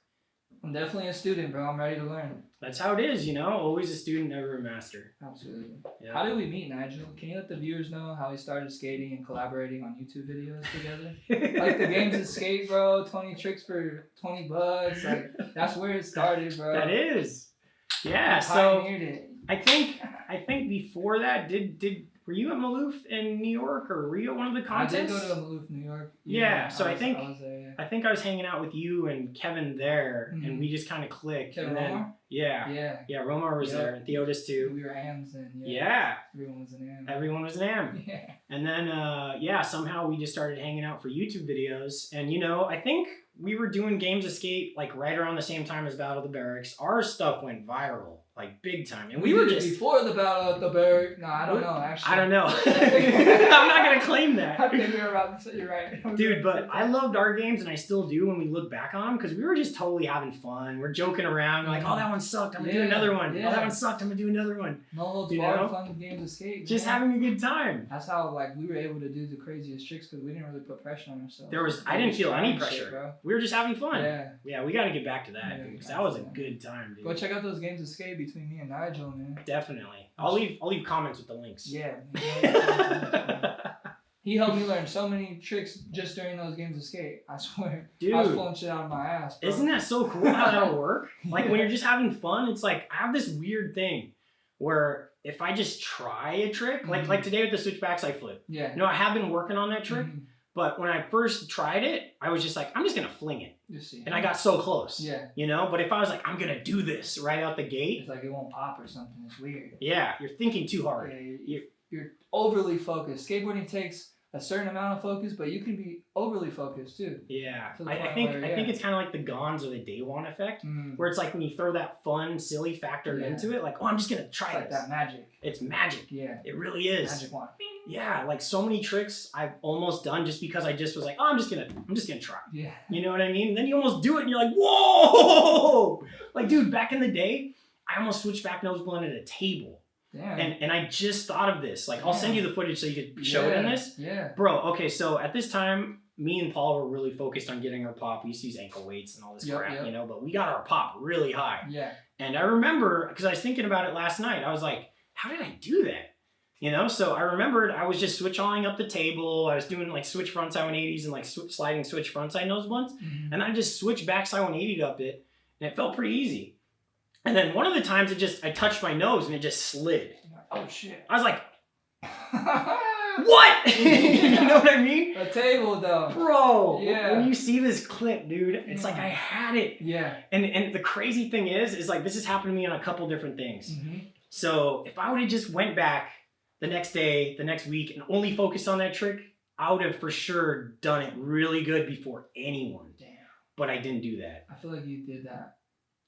I'm definitely a student, bro. I'm ready to learn. That's how it is, Always a student, never a master. Absolutely. Yeah. How did we meet, Nigel? Can you let the viewers know how we started skating and collaborating on YouTube videos together? Like the games of skate, bro. 20 tricks for $20. Like that's where it started, bro. That is. Yeah. So it. I think before that, Were you at Maloof in New York, or were you at one of the contests? I did go to Maloof, New York. Yeah, so I think I was there, yeah. I think I was hanging out with you and Kevin there, and we just kind of clicked. Kevin and then, Romar? Yeah, Romar was there, and Theotis too. We were hams then. Yeah. Everyone was an ham. Everyone was an ham. Yeah. And then somehow we just started hanging out for YouTube videos, and I think we were doing Games Escape like right around the same time as Battle of the Barracks. Our stuff went viral. Like big time, and we were just before the Battle of the Barracks. No, I don't know. Actually, I don't know. I'm not gonna claim that. I think we were about to say you're right, dude. But I loved our games, and I still do when we look back on them, because we were just totally having fun. We're joking around, like, "Oh, that one sucked. I'm gonna do another one. Oh, that one sucked. I'm gonna do another one." No holds barred, fun Games Escape. Just having a good time. That's how we were able to do the craziest tricks, because we didn't really put pressure on ourselves. I didn't feel any pressure. Bro. We were just having fun. Yeah, we got to get back to that, because that was a good time, dude. Go check out those Games Escape between me and Nigel. Man. Definitely. I'll leave comments with the links. Yeah. He helped me learn so many tricks just during those Games Escape. I swear. Dude, I was pulling shit out of my ass. Bro. Isn't that so cool how that'll work? Like when you're just having fun, it's like I have this weird thing where if I just try a trick, like today with the switch backside flip. Yeah. I have been working on that trick. But when I first tried it, I was just like, I'm just going to fling it. And I got so close. Yeah. But if I was like, I'm going to do this right out the gate. It's like it won't pop or something. It's weird. Yeah. You're thinking too hard. Yeah, you're overly focused. Skateboarding takes a certain amount of focus, but you can be overly focused too. Yeah. I think it's kind of like the Gons or the Day One effect, where it's like when you throw that fun, silly factor into it, like, oh, I'm just going to try this. Like that magic. It's magic. Yeah. It really is. Magic wand. Yeah, like so many tricks I've almost done just because I just was like, oh, I'm just gonna try. Yeah. You know what I mean? And then you almost do it and you're like, whoa! Like, dude, back in the day, I almost switched back nose blunt at a table. Damn. And I just thought of this. Like, I'll send you the footage so you could show it in this. Yeah. Bro, okay, so at this time, me and Paul were really focused on getting our pop. We used to use ankle weights and all this crap, but we got our pop really high. Yeah. And I remember, because I was thinking about it last night, I was like, how did I do that? So I remembered I was just switch-alling up the table. I was doing like switch frontside 180s and like sliding switch frontside nose blunts. And I just switched backside 180'd up it, and it felt pretty easy. And then one of the times I touched my nose and it just slid. Oh shit. I was like, what? You know what I mean? A table though. Bro, when you see this clip, dude, it's like I had it. Yeah. And the crazy thing is like this has happened to me on a couple different things. So if I would have just went back the next day, the next week, and only focused on that trick, I would have for sure done it really good before anyone. Damn. But I didn't do that. I feel like you did that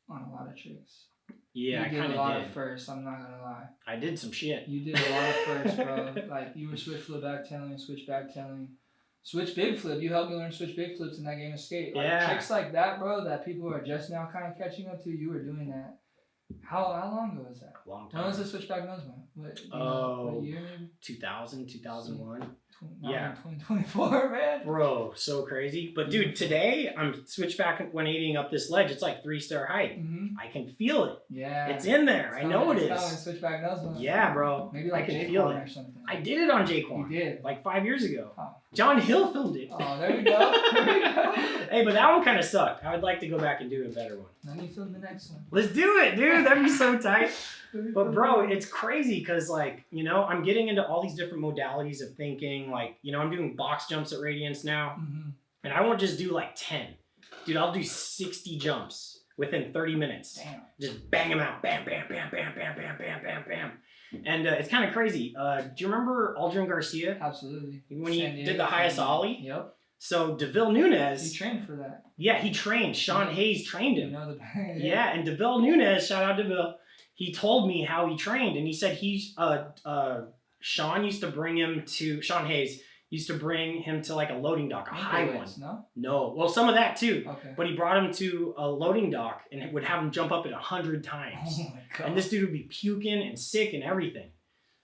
on a lot of tricks. Yeah, I kind of did. A lot of firsts, I'm not gonna lie. I did some shit. You did a lot of firsts, bro. Like, you were switch flip backtailing, switch backtailing. Switch big flip. You helped me learn switch big flips in that game of skate. Like, tricks like that, bro, that people are just now kind of catching up to, you were doing that. How long ago was that? A long time. When was the switchback nose one? What year maybe? 2000, 2001. Yeah. 2024, man. Bro, so crazy. But dude, today I'm switchback 180ing up this ledge. It's like 3-star height. I can feel it. Yeah. It's in there. I know it is. Switchback nose one. Yeah, bro. Maybe like I can Jake feel Horn it. Or something. I did it on Jake Horn. You did? Like 5 years ago. Oh. John Hill filmed it. Oh, there we go. Hey, but that one kind of sucked. I would like to go back and do a better one. Let me film the next one. Let's do it, dude. That'd be so tight. But bro, it's crazy because like, I'm getting into all these different modalities of thinking. Like, I'm doing box jumps at Radiance now. And I won't just do like 10. Dude, I'll do 60 jumps within 30 minutes. Damn. Just bang them out. Bam, bam, bam, bam, bam, bam, bam, bam, bam. And it's kind of crazy. Do you remember Aldrin Garcia? Absolutely. When he did the highest ollie? Yep. So DeVille Nunez. He trained for that. Yeah, he trained. Sean Hayes trained him. Yeah, and DeVille Nunez, shout out DeVille, he told me how he trained. And he said Sean used to bring him to, Sean Hayes used to bring him to like a loading dock, a high one. No. Well, some of that too. Okay. But he brought him to a loading dock and would have him jump up it 100 times. Oh my God. And this dude would be puking and sick and everything.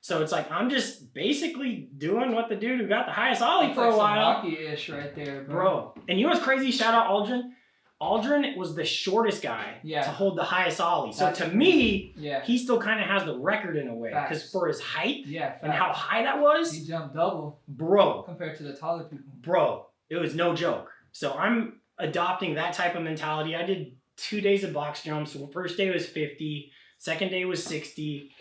So it's like, I'm just basically doing what the dude who got the highest ollie for a while. Rocky-ish right there, bro. And you know what's crazy? Shout out Aldrin. Aldrin was the shortest guy to hold the highest ollie. So to me, he still kind of has the record in a way. Because for his height and how high that was. He jumped double. Bro. Compared to the taller people. Bro. It was no joke. So I'm adopting that type of mentality. I did 2 days of box jumps. So first day was 50. Second day was 60.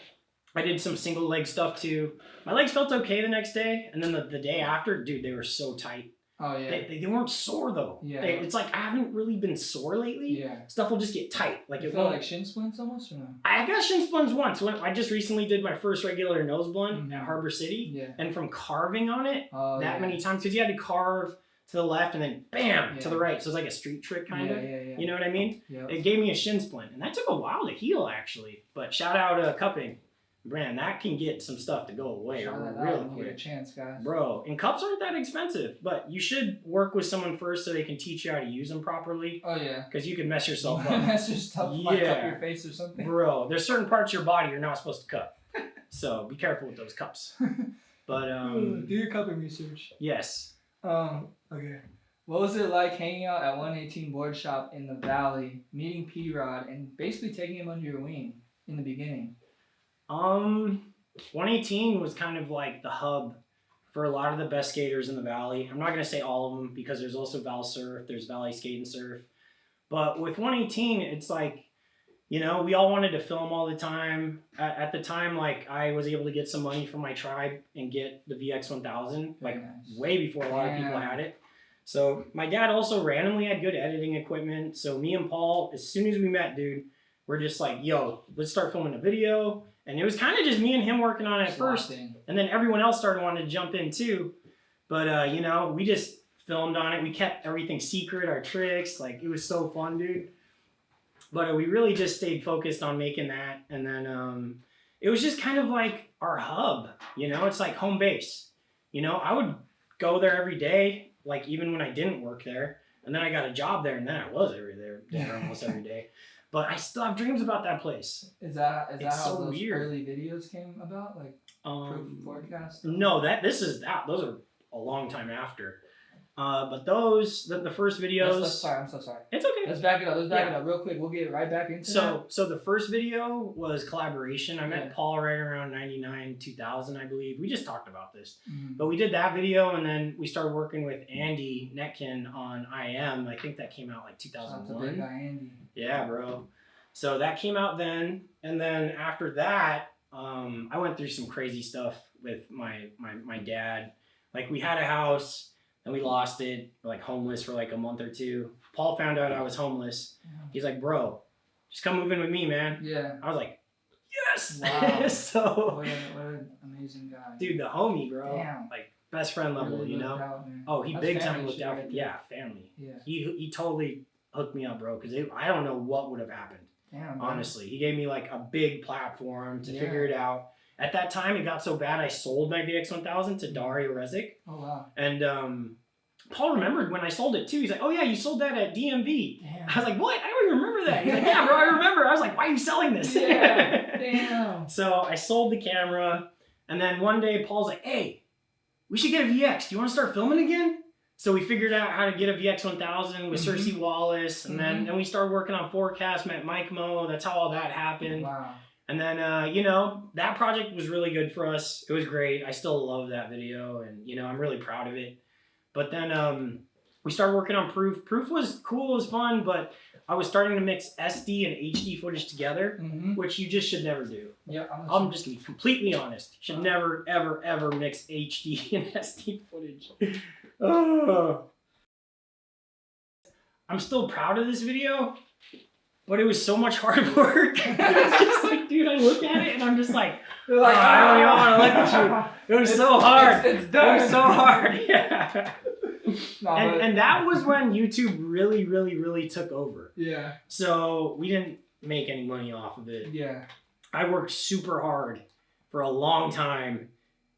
I did some single leg stuff too. My legs felt okay the next day, and then the day after, dude, they were so tight. Oh yeah. They weren't sore though. Yeah. It's like I haven't really been sore lately. Yeah. Stuff will just get tight. Like it felt like shin splints almost, or no? I got shin splints once. When I just recently did my first regular nose blunt at Harbor City. Yeah. And from carving on it many times, because you had to carve to the left and then bam to the right. So it's like a street trick kind of. Yeah. You know what I mean? Yeah. It gave me a shin splint, and that took a while to heal actually. But shout out cupping. Man, that can get some stuff to go away real quick. Get a chance, guys. Bro, and cups aren't that expensive, but you should work with someone first so they can teach you how to use them properly. Oh yeah. Because you can mess yourself up. Mess yourself up, like cup your face or something. Bro, there's certain parts of your body you're not supposed to cup. So be careful with those cups. But do your cupping research. Yes. Okay. What was it like hanging out at 118 Board Shop in the Valley, meeting P-Rod, and basically taking him under your wing in the beginning? 118 was kind of like the hub for a lot of the best skaters in the Valley. I'm not going to say all of them because there's also Val Surf, there's Valley Skate and Surf. But with 118, it's like, you know, we all wanted to film all the time. At the time, like, I was able to get some money from my tribe and get the VX1000, like, way before a lot of people had it. So my dad also randomly had good editing equipment. So me and Paul, as soon as we met, dude, we're just like, yo, let's start filming a video. And it was kind of just me and him working on it at first. And then everyone else started wanting to jump in too. But, you know, we just filmed on it. We kept everything secret, our tricks. Like, it was so fun, dude. But we really just stayed focused on making that. And then it was just kind of like our hub. You know, it's like home base. You know, I would go there every day, like even when I didn't work there. And then I got a job there, and then I was there almost every day. But I still have dreams about that place. Is that how so those weird. early videos came about? Like proof forecast? No, those are a long time after. But those the first videos. I'm so sorry. It's okay. Let's back it up. Real quick. We'll get right back into that. So the first video was collaboration. I met Paul right around 99, 2000, I believe. We just talked about this. Mm-hmm. But we did that video, and then we started working with Andy Netkin on IM. I think that came out like 2001. That's a big guy, Andy. Yeah, bro. So that came out then, and then after that, I went through some crazy stuff with my dad. Like, we had a house, and we lost it. We're like homeless for like a month or two. Paul found out I was homeless. Yeah. He's like, bro, just come move in with me, man. Yeah. I was like, yes. Wow. So what an amazing guy. Dude, the homie, bro. Damn. Like, best friend level, really you know? He That's big time looked out. Yeah, family. Yeah. He totally hooked me up, bro, because I don't know what would have happened. Damn, honestly. He gave me like a big platform to figure it out. At that time, it got so bad, I sold my VX1000 to Dario Rezic. Oh, wow. And Paul remembered when I sold it too. He's like, oh yeah, you sold that at DMV. Damn. I was like, what? I don't even remember that. He's like, yeah, bro, I remember. I was like, why are you selling this? Yeah. Damn. So I sold the camera. And then one day, Paul's like, hey, we should get a VX. Do you want to start filming again? So we figured out how to get a VX1000 with Cersei Wallace, and then we started working on Forecast, met Mike Mo. That's how all that happened. Wow. And then, you know, that project was really good for us. It was great. I still love that video, and, you know, I'm really proud of it. But then we started working on Proof. Proof was cool, it was fun, but I was starting to mix SD and HD footage together, which you just should never do. Yeah, I'm just going to be completely honest. You should never, ever, ever mix HD and SD footage. I'm still proud of this video, but it was so much hard work. It's just like, dude, I look at it and I'm just like, I don't even want to look at you. It was so hard. It's done. It was so hard. Yeah. And that was when YouTube really, really, really took over. Yeah. So we didn't make any money off of it. Yeah. I worked super hard for a long time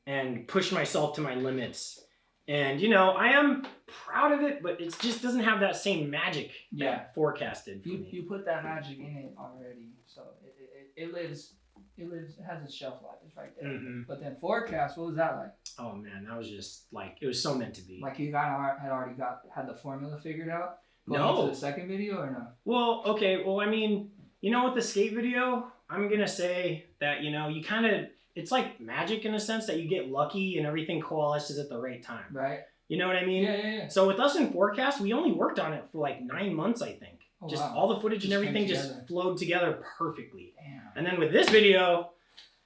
and pushed myself to my limits. And, you know, I am proud of it, but it just doesn't have that same magic that Forecasted. You put that magic in it already, so it lives. It has its shelf life. It's right there. But then Forecast, what was that like? Oh man, that was just like, it was so meant to be. Like, you had the formula figured out going into the second video, or no? Well, okay. Well, I mean, you know, with the skate video, I'm gonna say that, you know, you kind of. It's like magic in a sense that you get lucky and everything coalesces at the right time. Right. You know what I mean? Yeah. So with us in Forecast, we only worked on it for like 9 months, I think. All the footage and everything just flowed together perfectly. Damn. And then with this video,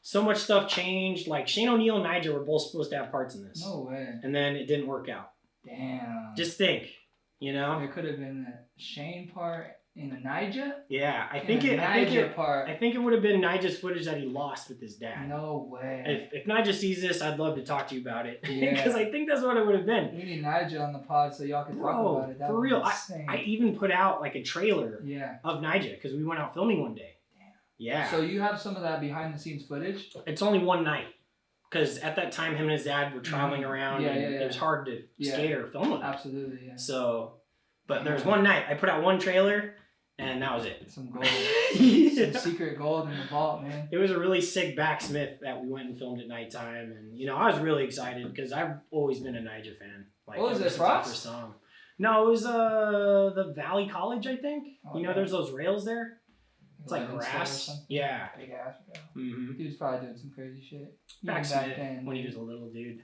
so much stuff changed. Like Shane O'Neill and Nigel were both supposed to have parts in this. No way. And then it didn't work out. Damn. Just think, you know? There could have been a Shane part in the Nigel. Yeah, I think it would have been Nigel's footage that he lost with his dad. No way. If Nigel sees this, I'd love to talk to you about it. Because I think that's what it would have been. We need Nigel on the pod so y'all can talk about it. That for real. Insane. I even put out like a trailer of Nigel because we went out filming one day. Damn. Yeah. So you have some of that behind the scenes footage? It's only one night. Because at that time, him and his dad were traveling around, and it was hard to skate or film with them. Absolutely, yeah. So, but there was one night, I put out one trailer, and that was it. Some gold. Some secret gold in the vault, man. It was a really sick backsmith that we went and filmed at nighttime, and, you know, I was really excited, because I've always been a Nigel fan. Like, what was it, Frost? No, it was the Valley College, I think. Oh, you know, there's those rails there. It's like grass. Yeah. Big ass. Mm-hmm. He was probably doing some crazy shit. Back then, when he was a little dude.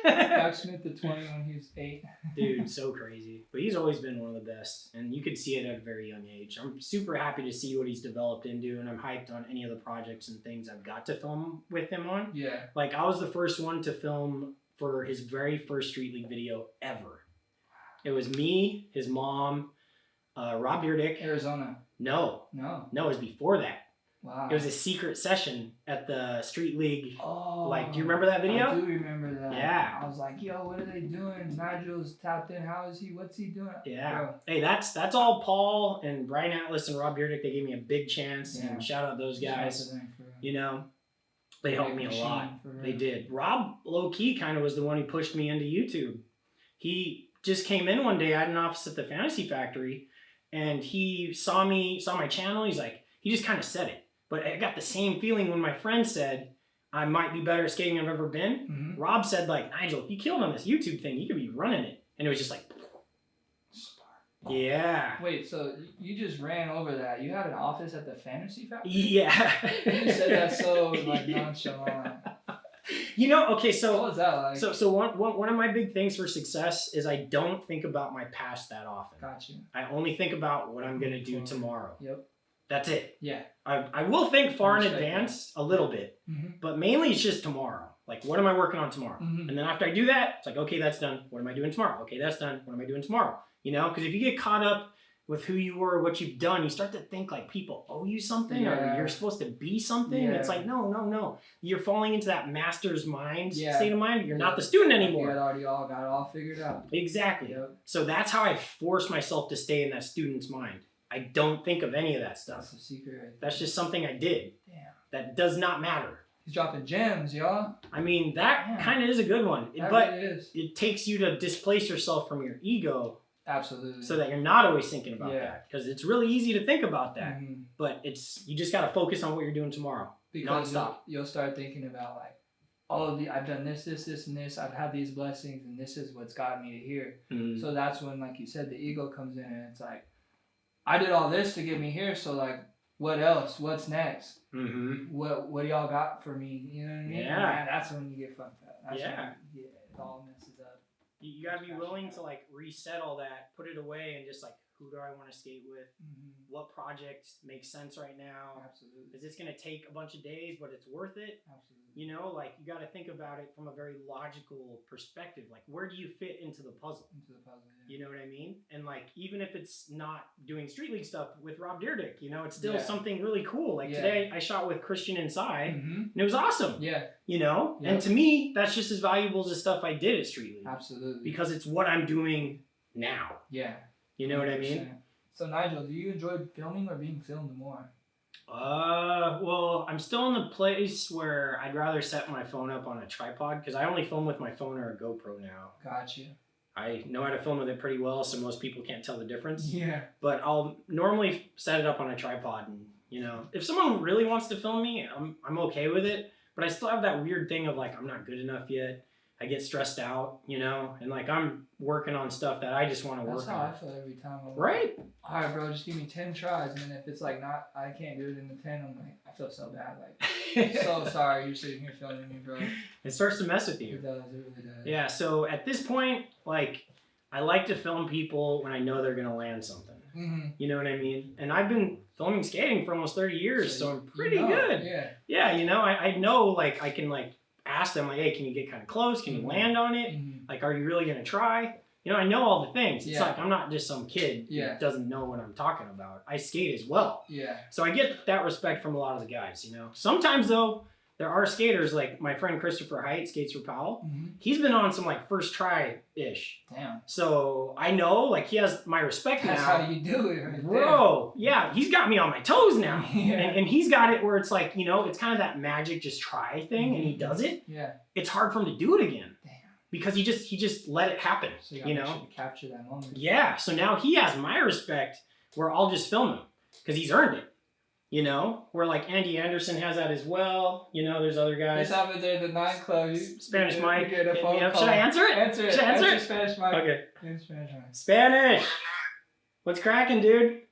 Backsmith the 20 when he was 8. Dude, so crazy. But he's always been one of the best. And you could see it at a very young age. I'm super happy to see what he's developed into. And I'm hyped on any of the projects and things I've got to film with him on. Yeah. Like, I was the first one to film for his very first Street League video ever. It was me, his mom, Rob Deerdick. Arizona. No, it was before that. Wow. It was a secret session at the Street League. Oh. Like, do you remember that video? I do remember that. Yeah. I was like, yo, what are they doing? Nigel's tapped in. How is he? What's he doing? Yeah. Bro. Hey, that's all Paul and Brian Atlas and Rob Deerdick. They gave me a big chance. Yeah. And shout out those guys. You know, they helped me a lot. They did. Rob, low-key, kind of was the one who pushed me into YouTube. He just came in one day. I had an office at the Fantasy Factory. And he saw my channel. He's like, he just kind of said it. But I got the same feeling when my friend said, I might be better at skating than I've ever been. Mm-hmm. Rob said, like, Nigel, if you killed on this YouTube thing, you could be running it. And it was just like, yeah. Wait, so you just ran over that. You had an office at the Fantasy Factory? Yeah. You said that so, like, nonchalant. You know, okay, so what was that like? So one of my big things for success is I don't think about my past that often. Got you. I only think about what I'm gonna do tomorrow. Yep. That's it. Yeah. I will think far in advance a little bit, but mainly it's just tomorrow. Like, what am I working on tomorrow? And then after I do that, it's like, okay, that's done. What am I doing tomorrow? Okay, that's done. What am I doing tomorrow? You know, because if you get caught up with who you were, what you've done, you start to think like people owe you something or you're supposed to be something. Yeah. It's like, no. You're falling into that master's mind, state of mind. You're not the student anymore. You got it all figured out. Exactly. Yep. So that's how I force myself to stay in that student's mind. I don't think of any of that stuff. That's the secret. Right? That's just something I did. Damn. That does not matter. He's dropping gems, y'all. I mean, that kind of is a good one. That but really is. It takes you to displace yourself from your ego. Absolutely. So that you're not always thinking about that. Because it's really easy to think about that. But you just got to focus on what you're doing tomorrow. Because you'll start thinking about like, I've done this, and this. I've had these blessings, and this is what's gotten me to here. So that's when, like you said, the ego comes in, and it's like, I did all this to get me here. So like, what else? What's next? What do y'all got for me? You know what I mean? Yeah. And that's when you get fucked up. That's when it all messes up. You gotta be willing to like reset all that, put it away, and just like, who do I want to skate with? What project makes sense right now? Absolutely. Is this gonna take a bunch of days, but it's worth it? Absolutely. You know, like you got to think about it from a very logical perspective. Like, where do you fit into the puzzle? You know what I mean? And like, even if it's not doing Street League stuff with Rob Deerdick, you know, it's still something really cool. Like today, I shot with Christian Inside, and it was awesome. Yeah. You know, and to me, that's just as valuable as the stuff I did at Street League. Absolutely. Because it's what I'm doing now. Yeah. You know 100%. What I mean? So Nigel, do you enjoy filming or being filmed more? Well, I'm still in the place where I'd rather set my phone up on a tripod because I only film with my phone or a GoPro now. Gotcha. I know how to film with it pretty well, so most people can't tell the difference. Yeah. But I'll normally set it up on a tripod, and you know, if someone really wants to film me, I'm okay with it. But I still have that weird thing of like, I'm not good enough yet. I get stressed out, you know, and like I'm working on stuff that I just want to work on. That's how I feel every time. I'm right? Like, all right, bro, just give me 10 tries, and then if it's like not, I can't do it in the 10. I'm like, I feel so bad. Like, so sorry, you're sitting here filming me, bro. It starts to mess with you. It does. It really does. Yeah. So at this point, like, I like to film people when I know they're gonna land something. You know what I mean? And I've been filming skating for almost 30 years, so I'm pretty good. Yeah. Yeah, you know, I know, like, I can, like, ask them, like, hey, can you get kind of close? Can you land on it? Like, are you really going to try? You know, I know all the things. It's like, I'm not just some kid who doesn't know what I'm talking about. I skate as well. Yeah. So I get that respect from a lot of the guys, you know. Sometimes, though, there are skaters, like my friend Christopher Height, skates for Powell. He's been on some, like, first try-ish. Damn. So I know, like, he has my respect now. That's how you do it right Bro, yeah, he's got me on my toes now. And he's got it where it's like, you know, it's kind of that magic just try thing, and he does it. Yeah. It's hard for him to do it again. Damn. Because he just let it happen, so you know? To capture that moment. Yeah, so now he has my respect where I'll just film him because he's earned it. You know, where like Andy Anderson has that as well. You know, there's other guys. This happened there, the 9 Club. Spanish Mike. Should I answer it? Answer it. Should I answer it? Spanish Mike. Okay. Spanish Mike. Spanish. What's cracking, dude?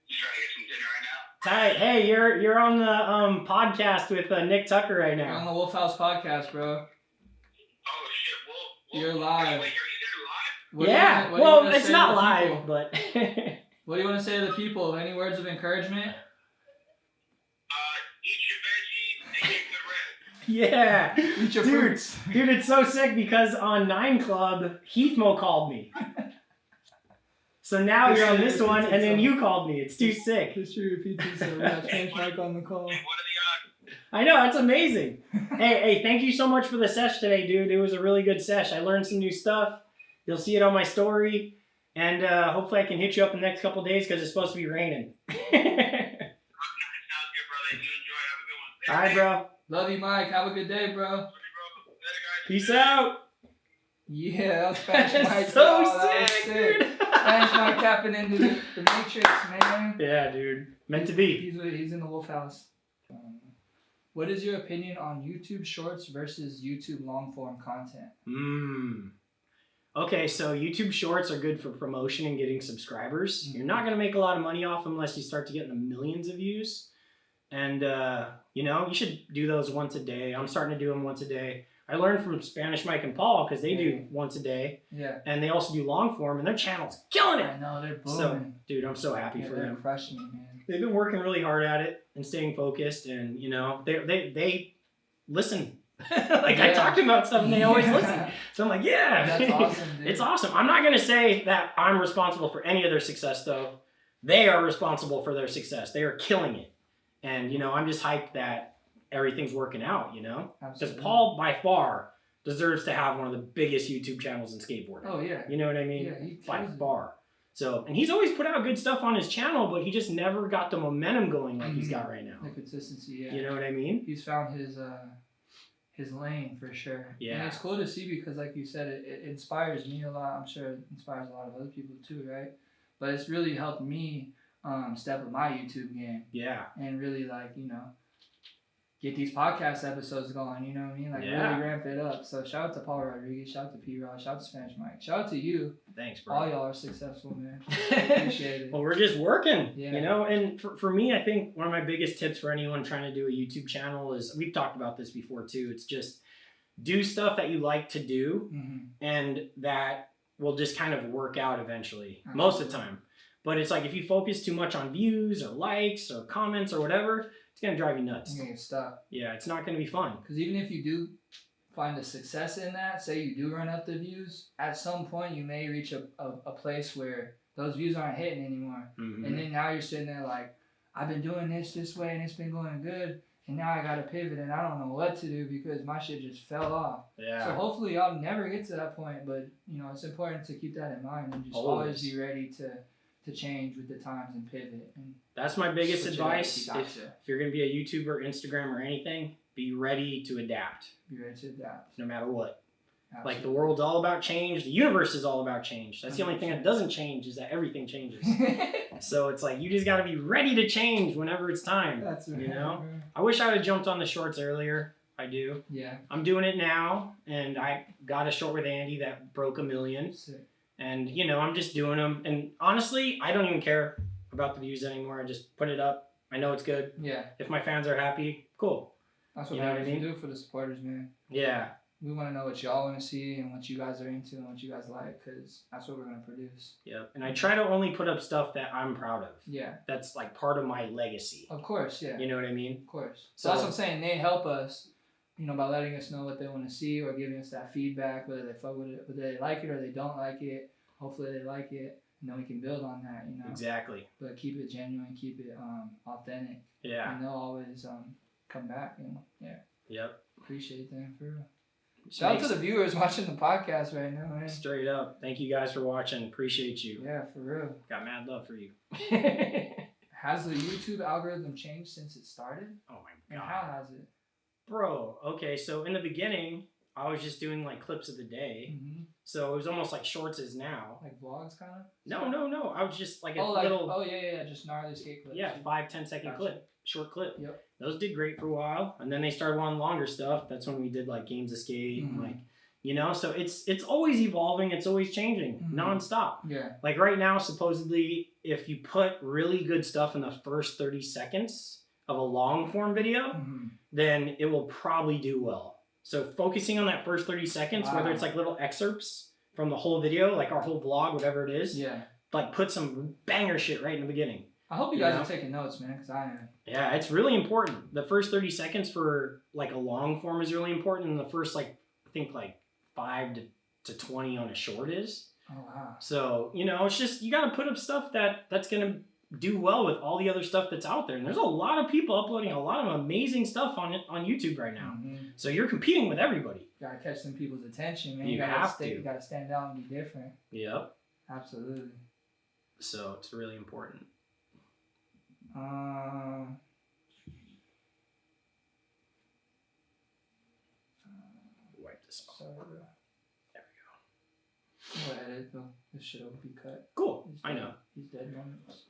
Just trying to get some dinner right now. Tight. Hey, you're on the podcast with Nick Tucker right now. You're on the Wolf House podcast, bro. Oh shit! You're live. Wait, are you there live? Yeah. Well, it's not live, but. What do you want to say to the people? Any words of encouragement? Eat your veggies and get good rest. Yeah. Eat your fruits. Dude, it's so sick because on 9 Club, Heathmo called me. So now you're on this one, and then you called me. It's too sick. Just to repeat this, we got Spanish Mike on the call. What are the odds? I know, it's amazing. hey, thank you so much for the sesh today, dude. It was a really good sesh. I learned some new stuff. You'll see it on my story. And hopefully I can hit you up in the next couple days because it's supposed to be raining. Sounds good, brother. You enjoy. Have a good one. All right, bro. Love you, Mike. Have a good day, bro. Love you, bro. Later, guys. Peace out. Yeah, that was Spanish Mike. So sick, dude. Spanish Mike tapping into the Matrix, man. Yeah, dude. Meant to be. He's in the Wolf House. What is your opinion on YouTube Shorts versus YouTube long-form content? Okay, so YouTube Shorts are good for promotion and getting subscribers. You're not going to make a lot of money off them unless you start to get in the millions of views. And, you know, you should do those once a day. I'm starting to do them once a day. I learned from Spanish Mike and Paul because they do once a day. Yeah. And they also do long form, and their channel's killing it. I know, they're booming. So, dude, I'm so happy for them. They're crushing it, man. They've been working really hard at it and staying focused, and, you know, they listen. I talk to them about stuff and they always listen. So I'm like, that's awesome, dude. It's awesome. I'm not going to say that I'm responsible for any of their success, though. They are responsible for their success. They are killing it. And, you know, I'm just hyped that everything's working out, you know? Because Paul, by far, deserves to have one of the biggest YouTube channels in skateboarding. Oh, yeah. You know what I mean? Yeah, by far. So, and he's always put out good stuff on his channel, but he just never got the momentum going like he's got right now. The consistency, yeah. You know what I mean? He's found his lane for sure. Yeah. And it's cool to see because, like you said, it inspires me a lot. I'm sure it inspires a lot of other people too, right? But it's really helped me step up my YouTube game. Yeah. And really, like, you know, get these podcast episodes going, you know what I mean? Like, really ramp it up. So shout out to Paul Rodriguez, shout out to P-Rod, shout out to Spanish Mike, shout out to you. Thanks, bro. All y'all are successful, man. Appreciate it. Well, we're just working, you know? And for me, I think one of my biggest tips for anyone trying to do a YouTube channel is, we've talked about this before too, it's just do stuff that you like to do and that will just kind of work out eventually, most of the time. But it's like, if you focus too much on views or likes or comments or whatever, it's going to drive you nuts. You're going to get stuck. Yeah, it's not going to be fun. Because even if you do find a success in that, say you do run up the views, at some point you may reach a place where those views aren't hitting anymore. And then now you're sitting there like, I've been doing this way and it's been going good. And now I got to pivot and I don't know what to do because my shit just fell off. Yeah. So hopefully y'all never get to that point. But, you know, it's important to keep that in mind and just always be ready to change with the times and pivot. And that's my biggest advice. If you're going to be a YouTuber, Instagram, or anything, be ready to adapt. Be ready to adapt. No matter what. Absolutely. Like, the world's all about change. The universe is all about change. That's 100%. The only thing that doesn't change is that everything changes. So it's like, you just got to be ready to change whenever it's time. That's right. You know? I wish I would have jumped on the shorts earlier. I do. Yeah. I'm doing it now. And I got a short with Andy that broke 1 million. Sick. And, you know, I'm just doing them. And honestly, I don't even care about the views anymore. I just put it up. I know it's good. Yeah. If my fans are happy, cool. That's what I mean? Do for the supporters, man. Yeah. we want to know what y'all want to see and what you guys are into and what you guys like, because that's what we're going to produce. Yep. And I try to only put up stuff that I'm proud of. Yeah. That's like part of my legacy. Of course, yeah. You know what I mean? Of course. So that's what I'm saying. They help us, by letting us know what they want to see or giving us that feedback, whether they fuck with it, whether they like it or they don't like it. Hopefully they like it, and then we can build on that, Exactly. But keep it genuine, keep it authentic. Yeah. And they'll always come back, Yeah. Yep. Appreciate them for real. Shout out to the viewers watching the podcast right now, man. Straight up. Thank you guys for watching. Appreciate you. Yeah, for real. Got mad love for you. Has the YouTube algorithm changed since it started? Oh my God. And how has it? Bro, okay, so in the beginning, I was just doing like clips of the day. Mm-hmm. So it was almost like shorts is now. Like vlogs kind of? No. I was just like a little... Oh, yeah, just gnarly skate clips. Yeah, 5-10 second clip. Short clip. Yep. Those did great for a while. And then they started wanting longer stuff. That's when we did like games of skate and like, so it's always evolving. It's always changing nonstop. Yeah. Like right now, supposedly, if you put really good stuff in the first 30 seconds of a long form video, then it will probably do well. So focusing on that first 30 seconds, whether it's like little excerpts from the whole video, like our whole vlog, whatever it is, like put some banger shit right in the beginning. I hope you guys are taking notes, man, because I am. Yeah, it's really important. The first 30 seconds for like a long form is really important, and the first I think 5 to 20 on a short is. Oh wow. So, it's just you gotta put up stuff that's gonna do well with all the other stuff that's out there. And there's a lot of people uploading a lot of amazing stuff on YouTube right now. So you're competing with everybody. You gotta catch some people's attention, man. You have to. You gotta stand out and be different. Yep. Absolutely. So it's really important. Wipe this off. Sorry, bro. There we go. Go edit though. This shit will be cut. Cool. I know. He's dead moments.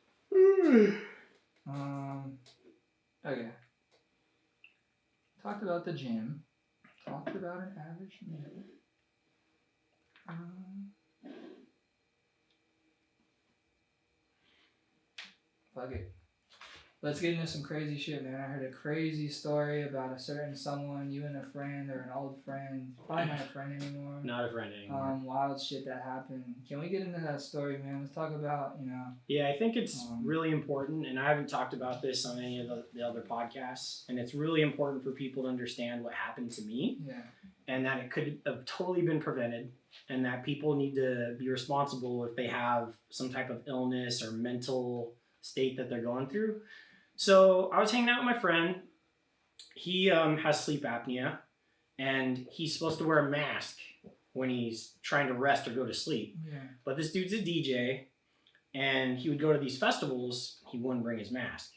Okay. Talked about the gym. Talked about an average meal. Fuck it. Let's get into some crazy shit, man. I heard a crazy story about a certain someone, you and a friend or an old friend. Probably not a friend anymore. Not a friend anymore. Wild shit that happened. Can we get into that story, man? Let's talk about, Yeah, I think it's really important, and I haven't talked about this on any of the other podcasts, and it's really important for people to understand what happened to me. Yeah. And that it could have totally been prevented, and that people need to be responsible if they have some type of illness or mental state that they're going through. So I was hanging out with my friend. He has sleep apnea, and he's supposed to wear a mask when he's trying to rest or go to sleep. Yeah. But this dude's a DJ, and he would go to these festivals. He wouldn't bring his mask.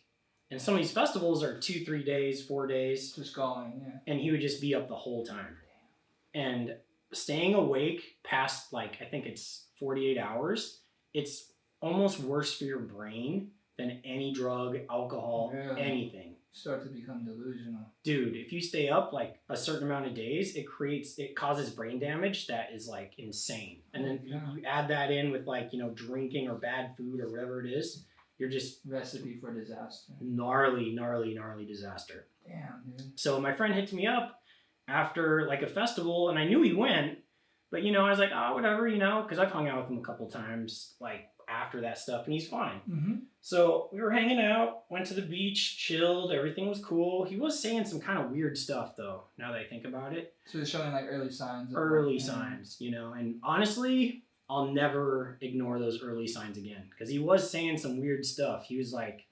And some of these festivals are 2-3 days, 4 days. Just going, yeah. And he would just be up the whole time. And staying awake past, I think it's 48 hours, it's almost worse for your brain than any drug, alcohol, anything. Start to become delusional. Dude, if you stay up a certain amount of days, it causes brain damage that is insane. And then you add that in with drinking or bad food or whatever it is, you're just recipe for disaster. Gnarly disaster. Damn, dude. So my friend hits me up after a festival, and I knew he went, but I was like, oh, whatever, because I've hung out with him a couple times after that stuff, and he's fine. So we were hanging out, went to the beach, chilled, everything was cool. He was saying some kind of weird stuff though, now that I think about it. So he's showing early signs. Early signs, and honestly, I'll never ignore those early signs again, because he was saying some weird stuff. He was like,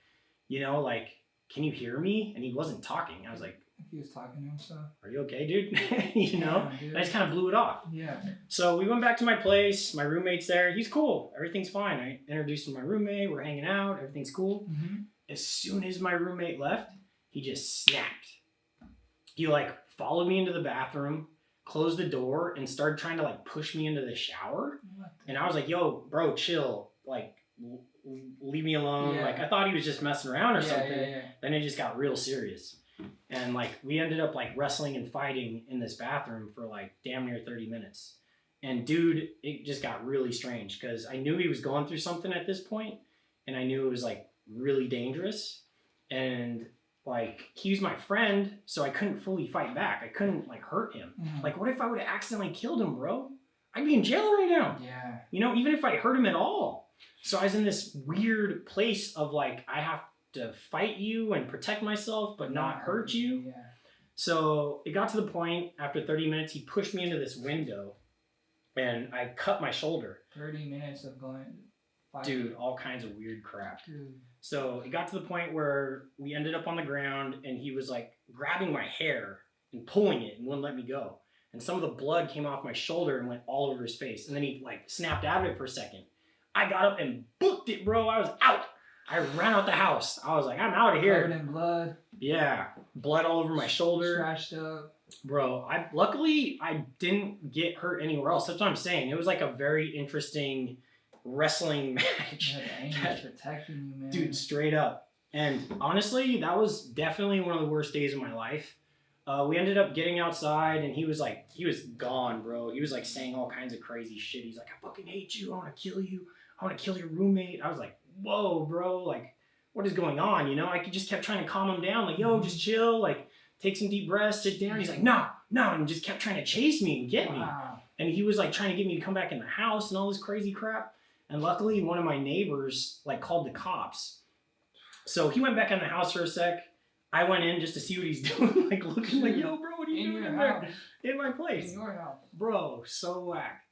can you hear me? And he wasn't talking. I was like, he was talking to himself. Are you okay, dude? Dude. I just kind of blew it off. Yeah. So we went back to my place. My roommate's there. He's cool. Everything's fine. I introduced him to my roommate. We're hanging out. Everything's cool. As soon as my roommate left, he just snapped. He followed me into the bathroom, closed the door, and started trying to push me into the shower. And I was like, yo, bro, chill. Leave me alone. Yeah. I thought he was just messing around or something. Yeah. Then it just got real serious. And we ended up wrestling and fighting in this bathroom for damn near 30 minutes. And dude, it just got really strange because I knew he was going through something at this point, and I knew it was really dangerous. And like, he was my friend, so I couldn't fully fight back. I couldn't, like, hurt him. Like, what if I would have accidentally killed him, bro? I'd be in jail right now. Yeah. You know, even if I hurt him at all. So I was in this weird place of, like, I have to fight you and protect myself, but not hurt you. Yeah. So it got to the point, after 30 minutes, he pushed me into this window, and I cut my shoulder. 30 minutes of going... Dude, all kinds of weird crap. Dude. So it got to the point where we ended up on the ground, and he was like grabbing my hair and pulling it and wouldn't let me go. And some of the blood came off my shoulder and went all over his face. And then he like snapped out of it for a second. I got up and booked it, bro. I was out. I ran out the house. I was like, I'm out of here. Covered in blood. Yeah. Blood all over my shoulder. Scratched up. Bro, luckily I didn't get hurt anywhere else. That's what I'm saying. It was like a very interesting wrestling match. Yeah, the angel's protecting you, man. Dude, straight up. And honestly, that was definitely one of the worst days of my life. We ended up getting outside, and he was gone, bro. He was like saying all kinds of crazy shit. He's like, I fucking hate you. I want to kill you. I want to kill your roommate. I was like, whoa, bro. Like, what is going on? You know, I just kept trying to calm him down. Like, yo, just chill. Like, take some deep breaths, sit down. He's like, no. And just kept trying to chase me and get me. And he was like trying to get me to come back in the house and all this crazy crap. And luckily, one of my neighbors like called the cops. So he went back in the house for a sec. I went in just to see what he's doing, like looking like, yo, bro, what are you doing in there? In my place. In your house. Bro, so whack.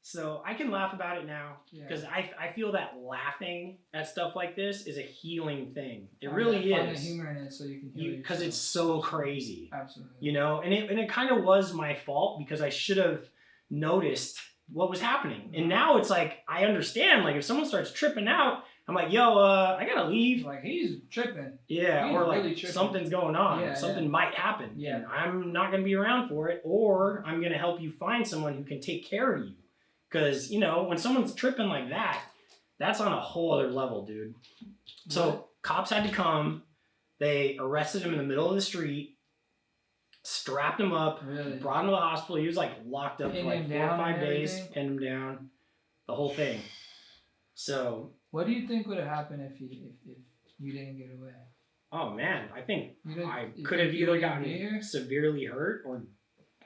So I can laugh about it now because I feel that laughing at stuff like this is a healing thing. It really find is. The humor in it so you can heal yourself. Because it's so crazy. Absolutely. You know, and it kind of was my fault because I should have noticed what was happening. And now it's like, I understand. Like, if someone starts tripping out, I'm like, yo, I gotta leave. Like, he's tripping. Yeah, he's or like, really tripping. Something's going on. Yeah, Something might happen. Yeah. And I'm not gonna be around for it, or I'm gonna help you find someone who can take care of you. Because, you know, when someone's tripping like that, that's on a whole other level, dude. So, cops had to come. They arrested him in the middle of the street, strapped him up, brought him to the hospital. He was like locked up for like 4 or 5 days, pinned him down, the whole thing. So, what do you think would have happened if you didn't get away? Oh man, I think I could think have either gotten severely hurt or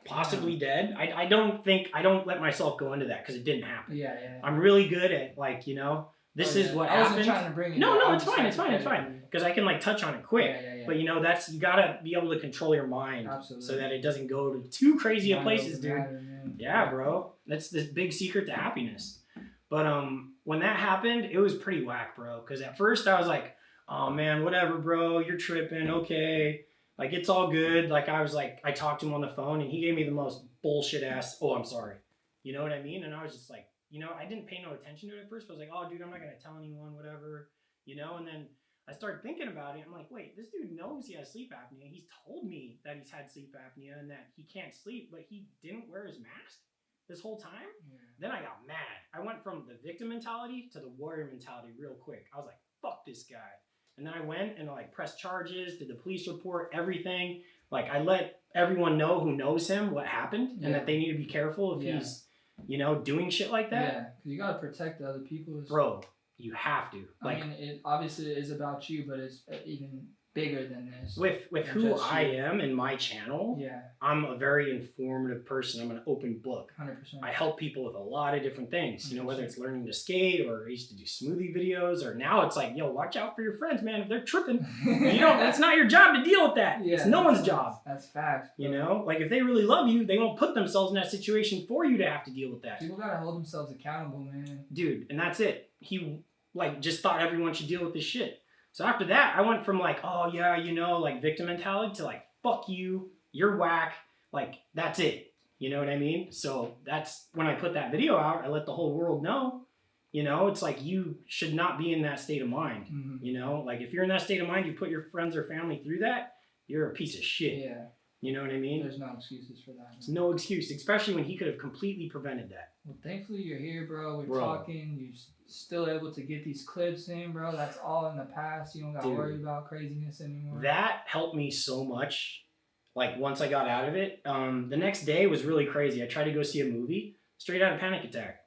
possibly dead. I don't let myself go into that because it didn't happen. Yeah. I'm really good at like, you know, this is what happened. I wasn't trying to bring it. No, it's fine. Because I can like touch on it quick. Yeah. But you know, you gotta be able to control your mind. Absolutely. So that it doesn't go to too crazy of places, dude. Yeah, bro. That's the big secret to happiness. But when that happened, it was pretty whack, bro. Because at first I was like, oh man, whatever, bro. You're tripping. Okay. Like, it's all good. Like, I talked to him on the phone, and he gave me the most bullshit ass, oh, I'm sorry. You know what I mean? And I was just like, you know, I didn't pay no attention to it at first. I was like, oh, dude, I'm not going to tell anyone, whatever. You know? And then I started thinking about it. I'm like, wait, this dude knows he has sleep apnea. He's told me that he's had sleep apnea and that he can't sleep, but he didn't wear his mask this whole time. Yeah. Then I got mad. I went from the victim mentality to the warrior mentality real quick. I was like, fuck this guy. And then I went and like pressed charges, did the police report, everything. Like, I let everyone know who knows him what happened and that they need to be careful if he's, you know, doing shit like that. Yeah, because you got to protect the other people. Bro, you have to. Like, I mean, it obviously is about you, but it's even bigger than this. With who I am in my channel, I'm a very informative person. I'm an open book. 100%. I help people with a lot of different things, you know, whether it's learning to skate or I used to do smoothie videos, or now it's like, yo, watch out for your friends, man. If they're tripping, it's not your job to deal with that. Yeah, it's no one's job. That's facts. You know, like if they really love you, they won't put themselves in that situation for you to have to deal with that. People gotta hold themselves accountable, man. Dude, and that's it. He like just thought everyone should deal with this shit. So after that, I went from like, oh yeah, you know, like victim mentality to like, fuck you, you're whack. Like, that's it. You know what I mean? So that's when I put that video out, I let the whole world know, you know, it's like, you should not be in that state of mind. Mm-hmm. You know, like if you're in that state of mind, you put your friends or family through that, you're a piece of shit. Yeah. You know what I mean? There's no excuses for that. There's no excuse, especially when he could have completely prevented that. Well, thankfully you're here, bro. We're talking. You're still able to get these clips in, bro. That's all in the past. You don't got to worry about craziness anymore. That helped me so much. Like, once I got out of it, the next day was really crazy. I tried to go see a movie, straight out of panic attack.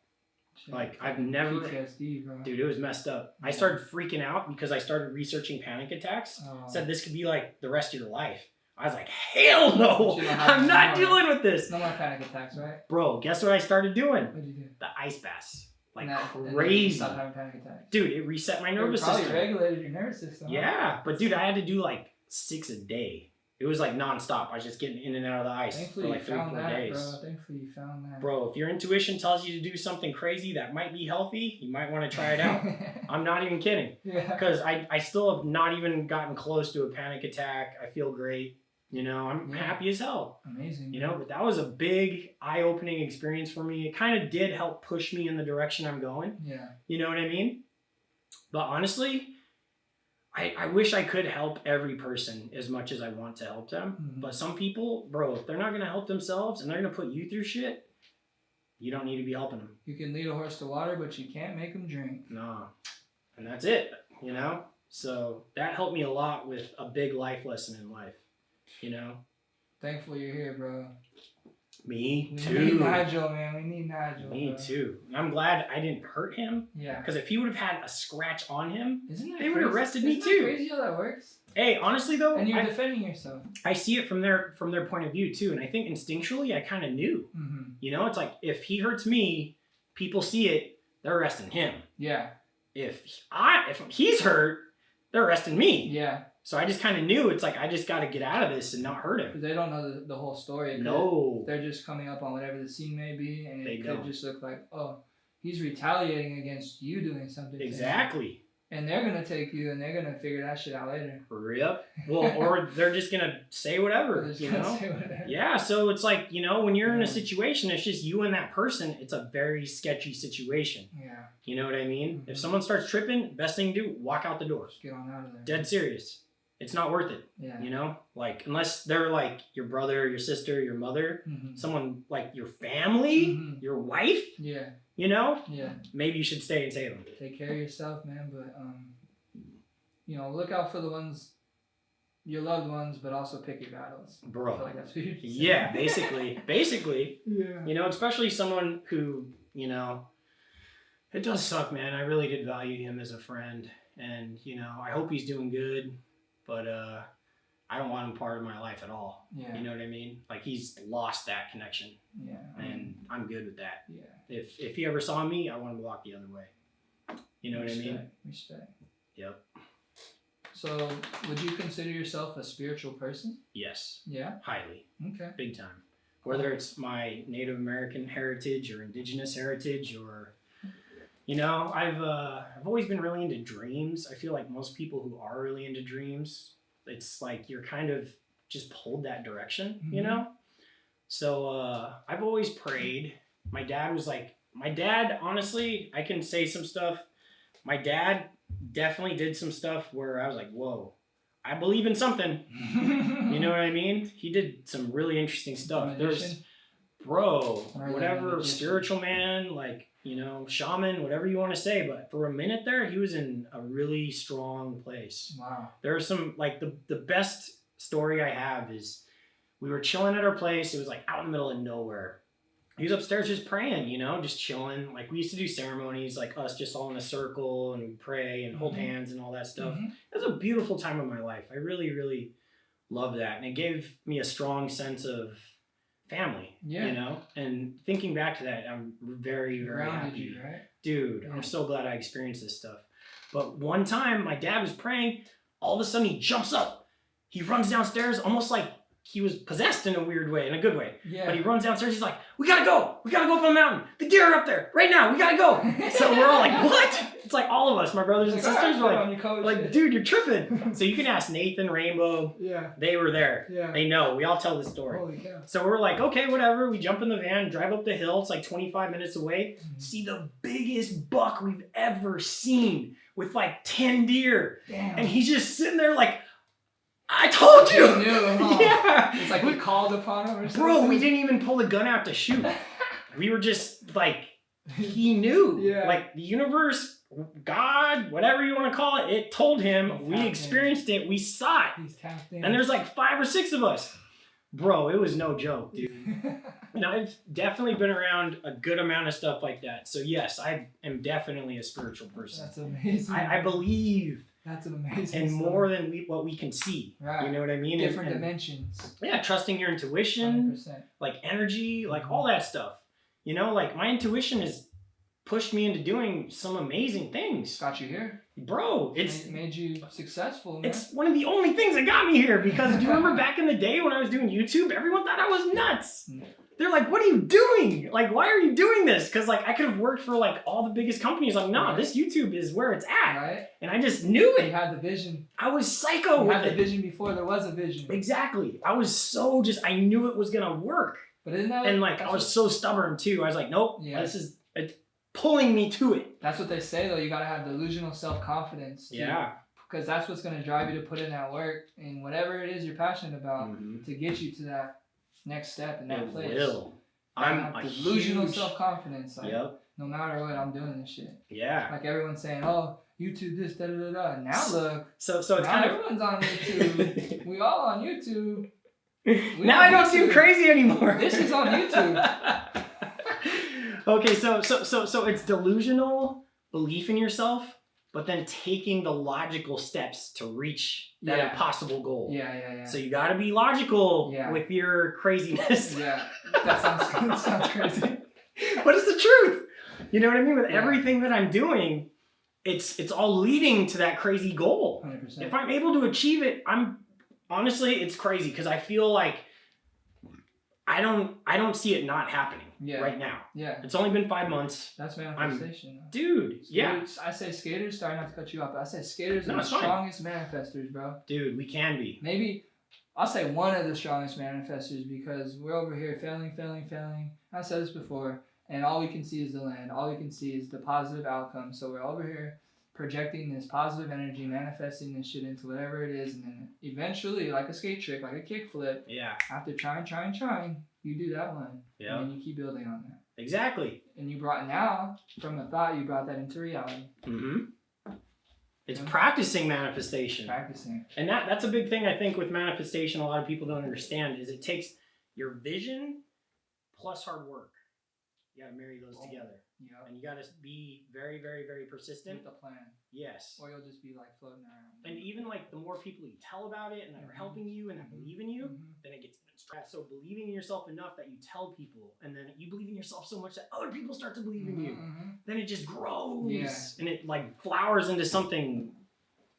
Like, I've never... PTSD, bro. Dude, it was messed up. I started freaking out because I started researching panic attacks. Said this could be like the rest of your life. I was like, hell no! I'm not dealing with this. No more panic attacks, right? Bro, guess what I started doing? What'd you do? The ice baths. Like crazy. crazy. Stop having panic attacks. Dude, it reset my nervous system. Probably regulated your nervous system. Yeah, but dude, I had to do like 6 a day. It was like nonstop. I was just getting in and out of the ice Thankfully for like 3-4 days. Bro. Thankfully you found that. Bro, if your intuition tells you to do something crazy that might be healthy, you might want to try it out. I'm not even kidding. Yeah. Because I still have not even gotten close to a panic attack. I feel great. You know, I'm happy as hell. Amazing. You know, but that was a big eye-opening experience for me. It kind of did help push me in the direction I'm going. Yeah. You know what I mean? But honestly, I wish I could help every person as much as I want to help them. Mm-hmm. But some people, bro, if they're not going to help themselves and they're going to put you through shit, you don't need to be helping them. You can lead a horse to water, but you can't make him drink. No. And that's it, you know? So that helped me a lot with a big life lesson in life, you know? Thankfully you're here, bro. Me too. We need Nigel, man. We need Nigel. Me too. And I'm glad I didn't hurt him. Yeah. Because if he would have had a scratch on him, they would have arrested me too. Crazy how that works. Hey, honestly though, and you're defending yourself. I see it from their point of view too, and I think instinctually I kind of knew. Mm-hmm. You know, it's like if he hurts me, people see it, they're arresting him. Yeah. If he's hurt, they're arresting me. Yeah. So I just kind of knew it's like I just got to get out of this and not hurt him. They don't know the whole story. No. They're just coming up on whatever the scene may be, and it could don't. just look like, oh, he's retaliating against you doing something. Exactly. And they're gonna take you, and they're gonna figure that shit out later. Yep. Well, or they're just gonna say whatever. You know. Yeah. So it's like, you know, when you're in a situation, it's just you and that person. It's a very sketchy situation. Yeah. You know what I mean? Mm-hmm. If someone starts tripping, best thing to do, walk out the door. Just get on out of there. Dead serious. It's not worth it. Yeah. You know, like unless they're like your brother, your sister, your mother, mm-hmm. someone like your family, mm-hmm. your wife. Yeah. You know. Yeah. Maybe you should stay and save them. Take care of yourself, man. But you know, look out for the ones, your loved ones, but also pick your battles. Bro. I feel like that's what you're saying. Yeah. Basically. Yeah. You know, especially someone who, you know, it does suck, man. I really did value him as a friend, and you know, I hope he's doing good. But I don't want him part of my life at all. Yeah. You know what I mean? Like he's lost that connection. Yeah. And I'm good with that. Yeah. If he ever saw me, I want him to walk the other way. You know what I mean? Respect. Yep. So, would you consider yourself a spiritual person? Yes. Yeah. Highly. Okay. Big time. Whether it's my Native American heritage or indigenous heritage or, you know, I've always been really into dreams. I feel like most people who are really into dreams, it's like you're kind of just pulled that direction, mm-hmm. you know? So I've always prayed. My dad, honestly, I can say some stuff. My dad definitely did some stuff where I was like, whoa, I believe in something. You know what I mean? He did some really interesting stuff. There's, whatever, spiritual man, like, you know, shaman, whatever you want to say. But for a minute there, he was in a really strong place. Wow. There are some, like, the best story I have is we were chilling at our place. It was like out in the middle of nowhere. He was upstairs just praying, you know, just chilling. Like we used to do ceremonies, like us just all in a circle and we'd pray and hold mm-hmm. hands and all that stuff. Mm-hmm. It was a beautiful time of my life. I really, really loved that. And it gave me a strong sense of family, you know? And thinking back to that, I'm very, very happy. You, right? Dude, yeah. I'm so glad I experienced this stuff. But one time my dad was praying, all of a sudden he jumps up. He runs downstairs almost like he was possessed in a weird way, in a good way. Yeah. But he runs downstairs, he's like, we gotta go up on the mountain. The deer are up there, right now, we gotta go. So we're all like, what? It's like all of us, my brothers and sisters, were like, dude, you're tripping. So you can ask Nathan, Rainbow. Yeah. They were there. Yeah. They know, we all tell this story. Holy cow. So we're like, okay, whatever. We jump in the van, drive up the hill, it's like 25 minutes away. Mm-hmm. See the biggest buck we've ever seen with like 10 deer. Damn. And he's just sitting there like, I told you! You knew, huh? Yeah! It's like we called upon him or something? Bro, we didn't even pull the gun out to shoot. We were just like, he knew. Yeah. Like the universe, God, whatever you want to call it, it told him. We experienced it. We saw it. He's tapped in. And there's like 5 or 6 of us. bro, it was no joke, dude. And I've definitely been around a good amount of stuff like that. So yes, I am definitely a spiritual person. That's amazing. I believe that's an amazing and story. more than what we can see. Right. You know what I mean? Different dimensions. Yeah, trusting your intuition, 100%. like energy, like all that stuff. You know, like my intuition has pushed me into doing some amazing things. Got you here. Bro, it's made you successful, man. It's one of the only things that got me here, because do you remember back in the day when I was doing YouTube, everyone thought I was nuts. They're like, what are you doing? Like, why are you doing this? Because like I could have worked for like all the biggest companies. Like, nah, this YouTube is where it's at. Right. And I just knew it. You had the vision. I was psycho You with had it. the vision before there was a vision. Exactly. I was so I knew it was gonna work. But isn't that? And like I was so stubborn too. I was like, nope, it's pulling me to it. That's what they say though. You gotta have delusional self-confidence. Yeah. Because that's what's gonna drive you to put in that work and whatever it is you're passionate about to get you to that next step in that place. I'm delusional self-confidence. Like, no matter what, I'm doing this shit. Yeah. Like everyone's saying, oh, YouTube this, da da da da. Now look. So it's kind of everyone's on YouTube. We all on YouTube. Now I don't seem crazy anymore. This is on YouTube. Okay, so it's delusional belief in yourself, but then taking the logical steps to reach that impossible goal. Yeah. So you got to be logical with your craziness. Yeah, that sounds crazy. But it's the truth. You know what I mean? With everything that I'm doing, it's all leading to that crazy goal. 100%. If I'm able to achieve it, honestly, it's crazy because I feel like I don't see it not happening right now. Yeah. It's only been 5 months. That's manifestation. Dude, I say skaters, sorry not to cut you off, but I say skaters are the strongest manifestors, bro. Dude, we can be. Maybe, I'll say one of the strongest manifestors because we're over here failing. I said this before, and all we can see is the land. All we can see is the positive outcome. So we're over here projecting this positive energy, manifesting this shit into whatever it is, and then eventually, like a skate trick, like a kickflip, after trying, you do that one, and then you keep building on that. Exactly. And you brought now, from a thought, you brought that into reality. It's practicing manifestation. And that's a big thing I think with manifestation a lot of people don't understand is it takes your vision plus hard work. You got to marry those together. Yeah. And you got to be very, very, very persistent. With the plan. Yes. Or you'll just be like floating around. And even like the more people you tell about it and that are helping you and that believe in you, then it gets even stronger. So believing in yourself enough that you tell people, and then you believe in yourself so much that other people start to believe in you, then it just grows. Yeah. And it like flowers into something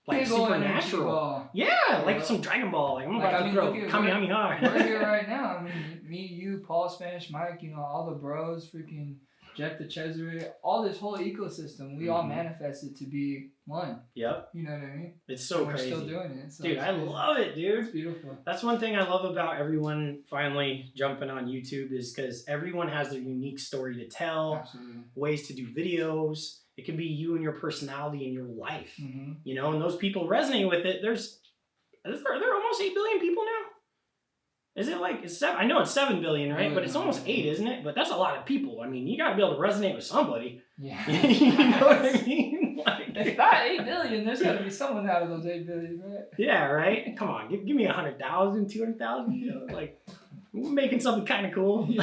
like big supernatural. Yeah, like some Dragon Ball. Like I'm about to throw Kamehameha. We're here right now. I mean, me, you, Paul, Spanish Mike, all the bros, freaking Jack the Cesare, all this whole ecosystem, we all manifested to be one. Yep. You know what I mean? It's so crazy. We're still doing it. So dude, I love it, dude. It's beautiful. That's one thing I love about everyone finally jumping on YouTube is because everyone has their unique story to tell, ways to do videos. It can be you and your personality and your life, and those people resonate with it. There are almost 8 billion people now. Is it like it's 7? I know it's 7 billion, right? But it's almost 8, isn't it? But that's a lot of people. I mean, you got to be able to resonate with somebody. Yeah. You know what I mean? Like, if not 8 billion, there's got to be someone out of those 8 billion, right? Yeah, right. Come on, give me 100,000, 200,000. Like we're making something kind of cool. We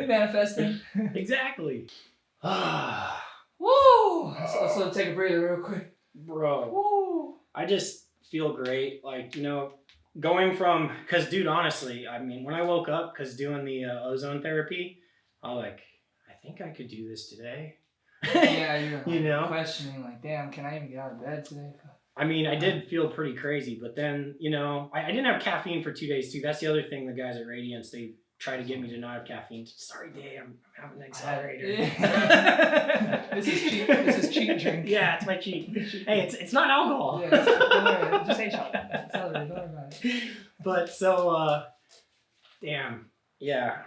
manifesting. Exactly. Woo! Let's take a breather real quick. Bro. Woo! I just feel great. Like, going from, because dude, honestly, I mean, when I woke up, because doing the ozone therapy, I was like, I think I could do this today. Yeah, you're questioning, like, damn, can I even get out of bed today? I mean, I did feel pretty crazy, but then, I didn't have caffeine for 2 days too. That's the other thing the guys at Radiance, they try to get me to not have caffeine. Sorry, Dave, I'm having an accelerator. This is cheat drink. Yeah, it's my cheat. Hey, it's not alcohol. Yeah, don't worry. Just ain't shot. Accelerator, don't worry about it. But so, damn, yeah.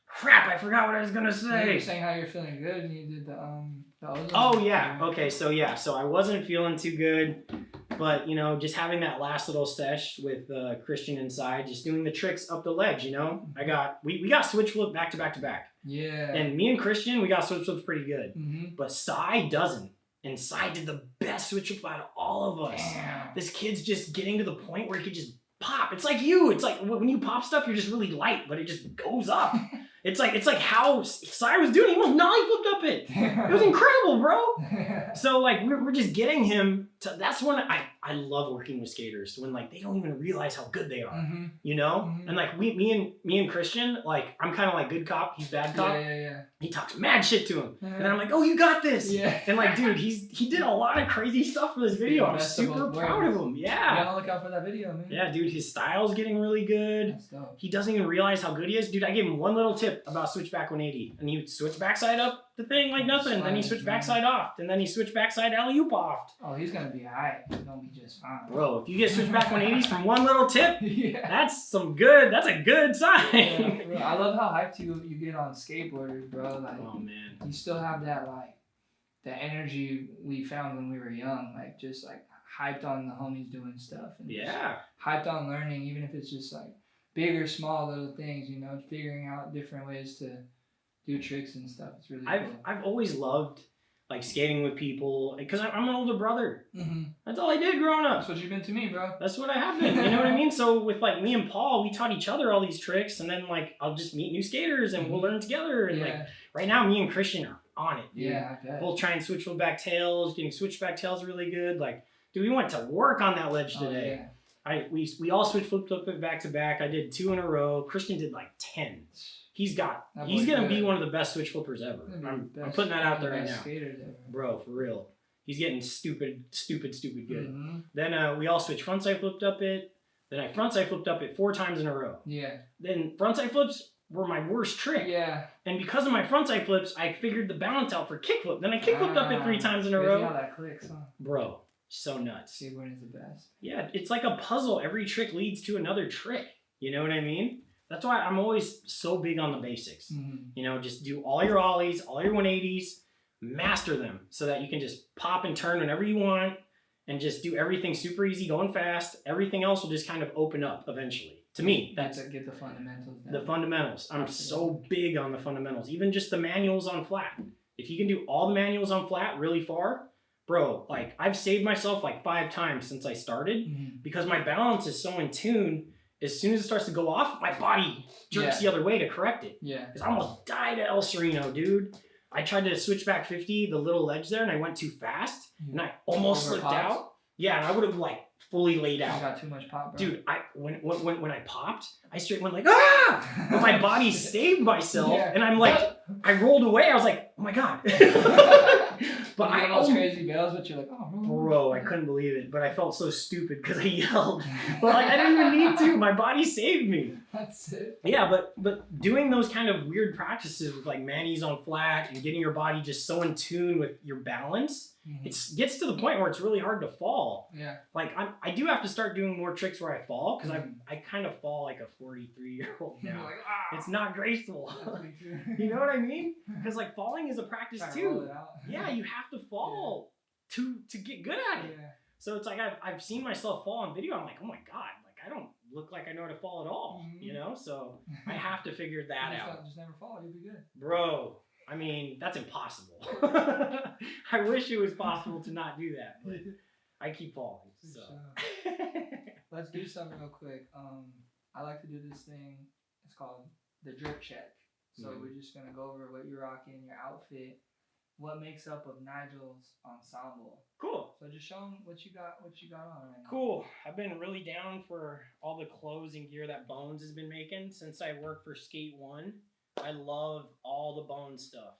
Crap, I forgot what I was gonna say. You were saying how you're feeling good, and you did the ozone. Oh yeah. Okay. So I wasn't feeling too good, but just having that last little sesh with Christian inside, just doing the tricks up the ledge. We got switch flip back to back to back. Yeah. And me and Christian, we got switch flips pretty good, but Sai doesn't. And Sai did the best switch flip out of all of us. Damn. This kid's just getting to the point where he could just pop. It's like you. It's like when you pop stuff, you're just really light, but it just goes up. It's like how Cy was doing. He almost nollie flipped up it. It was incredible, bro. So like we're just getting him to. That's when I love working with skaters when like they don't even realize how good they are. You know, and like me and Christian, like I'm kind of like good cop, he's bad cop. Yeah. He talks mad shit to him, and I'm like, oh, you got this. Yeah. And like, dude, he did a lot of crazy stuff for this video. I'm super proud of him. Yeah. You gotta look out for that video, man. Yeah, dude, his style's getting really good. That's dope. He doesn't even realize how good he is. Dude, I gave him one little tip about switchback 180. And he would switch backside up the thing like nothing. Then he switched backside off. And then he switched backside alley-oop off. Oh, he's gonna be alright. He's gonna be just fine. Bro, if you get switchback 180s from one little tip, that's a good sign. Yeah, bro, I love how hyped you get on skateboarders, bro. Like, oh man. You still have that like the energy we found when we were young, like just like hyped on the homies doing stuff and hyped on learning, even if it's just like big or small little things, you know, figuring out different ways to do tricks and stuff. It's really cool. I've always loved like skating with people because I'm an older brother. That's all I did growing up. That's what you've been to me, bro. That's what I have been. You know what I mean? So with like me and Paul, we taught each other all these tricks, and then like I'll just meet new skaters and we'll learn together. And like right now, me and Christian are on it, dude. Yeah, I bet. Both trying switch flip back tails, getting switchback tails really good. Like, dude, we went to work on that ledge today. We all switch flip it back to back. I did 2 in a row. Christian did like 10. He's gonna be one of the best switch flippers ever. I'm putting that out there right now. Bro, for real. He's getting stupid good. Then we all switch frontside flipped up it. Then I frontside flipped up it 4 times in a row. Yeah. Then frontside flips were my worst trick. Yeah. And because of my frontside flips, I figured the balance out for kickflip. Then I kickflipped up it 3 times in a row. How that clicks, huh? Bro, so nuts. Skateboarding is the best. Yeah, it's like a puzzle. Every trick leads to another trick. You know what I mean? That's why I'm always so big on the basics. You know, just do all your ollies, all your 180s, master them so that you can just pop and turn whenever you want and just do everything super easy, going fast. Everything else will just kind of open up eventually. To me, that's get the fundamentals down. The fundamentals. I'm so big on the fundamentals. Even just the manuals on flat. If you can do all the manuals on flat really far, bro, like I've saved myself like 5 times since I started because my balance is so in tune. As soon as it starts to go off, my body jerks the other way to correct it. Yeah. Because I almost died at El Sereno, dude. I tried to switch back 50, the little ledge there, and I went too fast, and I almost slipped out. Yeah, and I would have like fully laid out. You got too much pop, bro. Dude, when I popped, I straight went like, ah! But my body saved myself, and I'm like, I rolled away. I was like, oh my God. But I those crazy bails, but you're like, oh, bro, I couldn't believe it. But I felt so stupid because I yelled. But like, I didn't even need to. My body saved me. That's it. Yeah, but doing those kind of weird practices with like manis on flat and getting your body just so in tune with your balance, it gets to the point where it's really hard to fall. Yeah. Like I do have to start doing more tricks where I fall because I kind of fall like a 43-year-old now. Like, it's not graceful. You know what I mean? Because like falling is a practice too. Yeah, you have to fall to get good at it. Yeah. So it's like I've seen myself fall on video. I'm like, oh my God, like I don't look like I know how to fall at all. You know, so I have to figure that out. Just never fall, you'll be good. Bro, I mean, that's impossible. I wish it was possible to not do that, but I keep falling. So let's do something real quick. I like to do this thing. It's called the drip check. So we're just gonna go over what you're rocking, your outfit, what makes up of Nigel's ensemble. Cool. So just show them what you got on right now. Cool. I've been really down for all the clothes and gear that Bones has been making since I worked for Skate One. I love all the Bones stuff.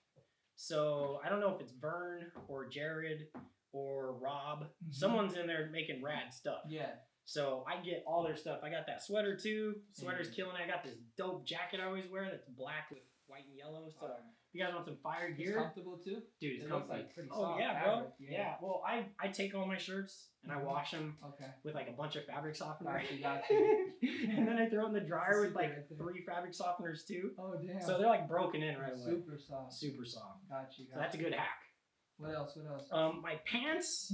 So I don't know if it's Vern or Jared or Rob. Someone's in there making rad stuff. Yeah. So I get all their stuff. I got that sweater too. Sweater's killing it. I got this dope jacket I always wear that's black with white and yellow. So if you guys want some fire gear. It's comfortable too? Dude, it's comfy. Like pretty soft fabric, bro. Yeah. Well, I take all my shirts and I wash them with like a bunch of fabric softener. And then I throw it in the dryer with like 3 fabric softeners too. Oh, damn. So they're like broken in right away. Super soft. Super soft. Got you. So that's a good hack. What else? My pants.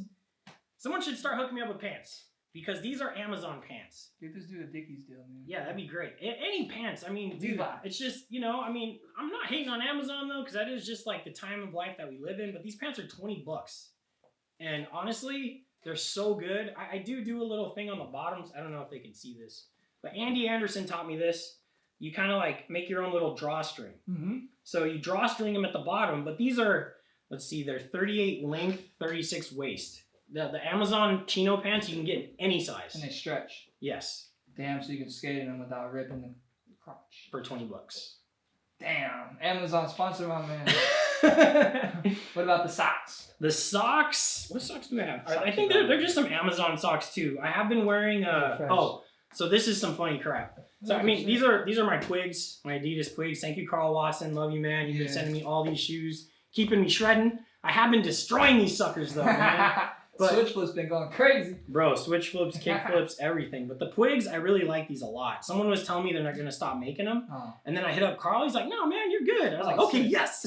Someone should start hooking me up with pants. Because these are Amazon pants. Get this dude a Dickies deal, man. Yeah, that'd be great. Any pants. I mean, dude, it's just, you know, I mean, I'm not hating on Amazon, though, because that is just, like, the time of life that we live in. But these pants are $20. And honestly, They're so good. I do a little thing on the bottoms. I don't know if they can see this, but Andy Anderson taught me this. You kind of like make your own little drawstring. Mm-hmm. So you drawstring them at the bottom, but these are, let's see, they're 38 length, 36 waist. The Amazon chino pants you can get in any size. And they stretch. Yes. Damn, so you can skate in them without ripping the crotch. For $20. Damn, Amazon sponsor my man. What about the socks? The socks. What socks do I have? I think they're just some Amazon socks too. I have been wearing. So this is some funny crap. So I mean, these are my Twigs, my Adidas Twigs. Thank you, Carl Watson. Love you, man. You've been sending me all these shoes, keeping me shredding. I have been destroying these suckers though, man. But, switch flips been going crazy. Bro, switch flips, kick flips, everything. But the Twigs, I really like these a lot. Someone was telling me they're not going to stop making them. Oh. And then I hit up Carl. He's like, no, man, you're good. I was like, okay, yes.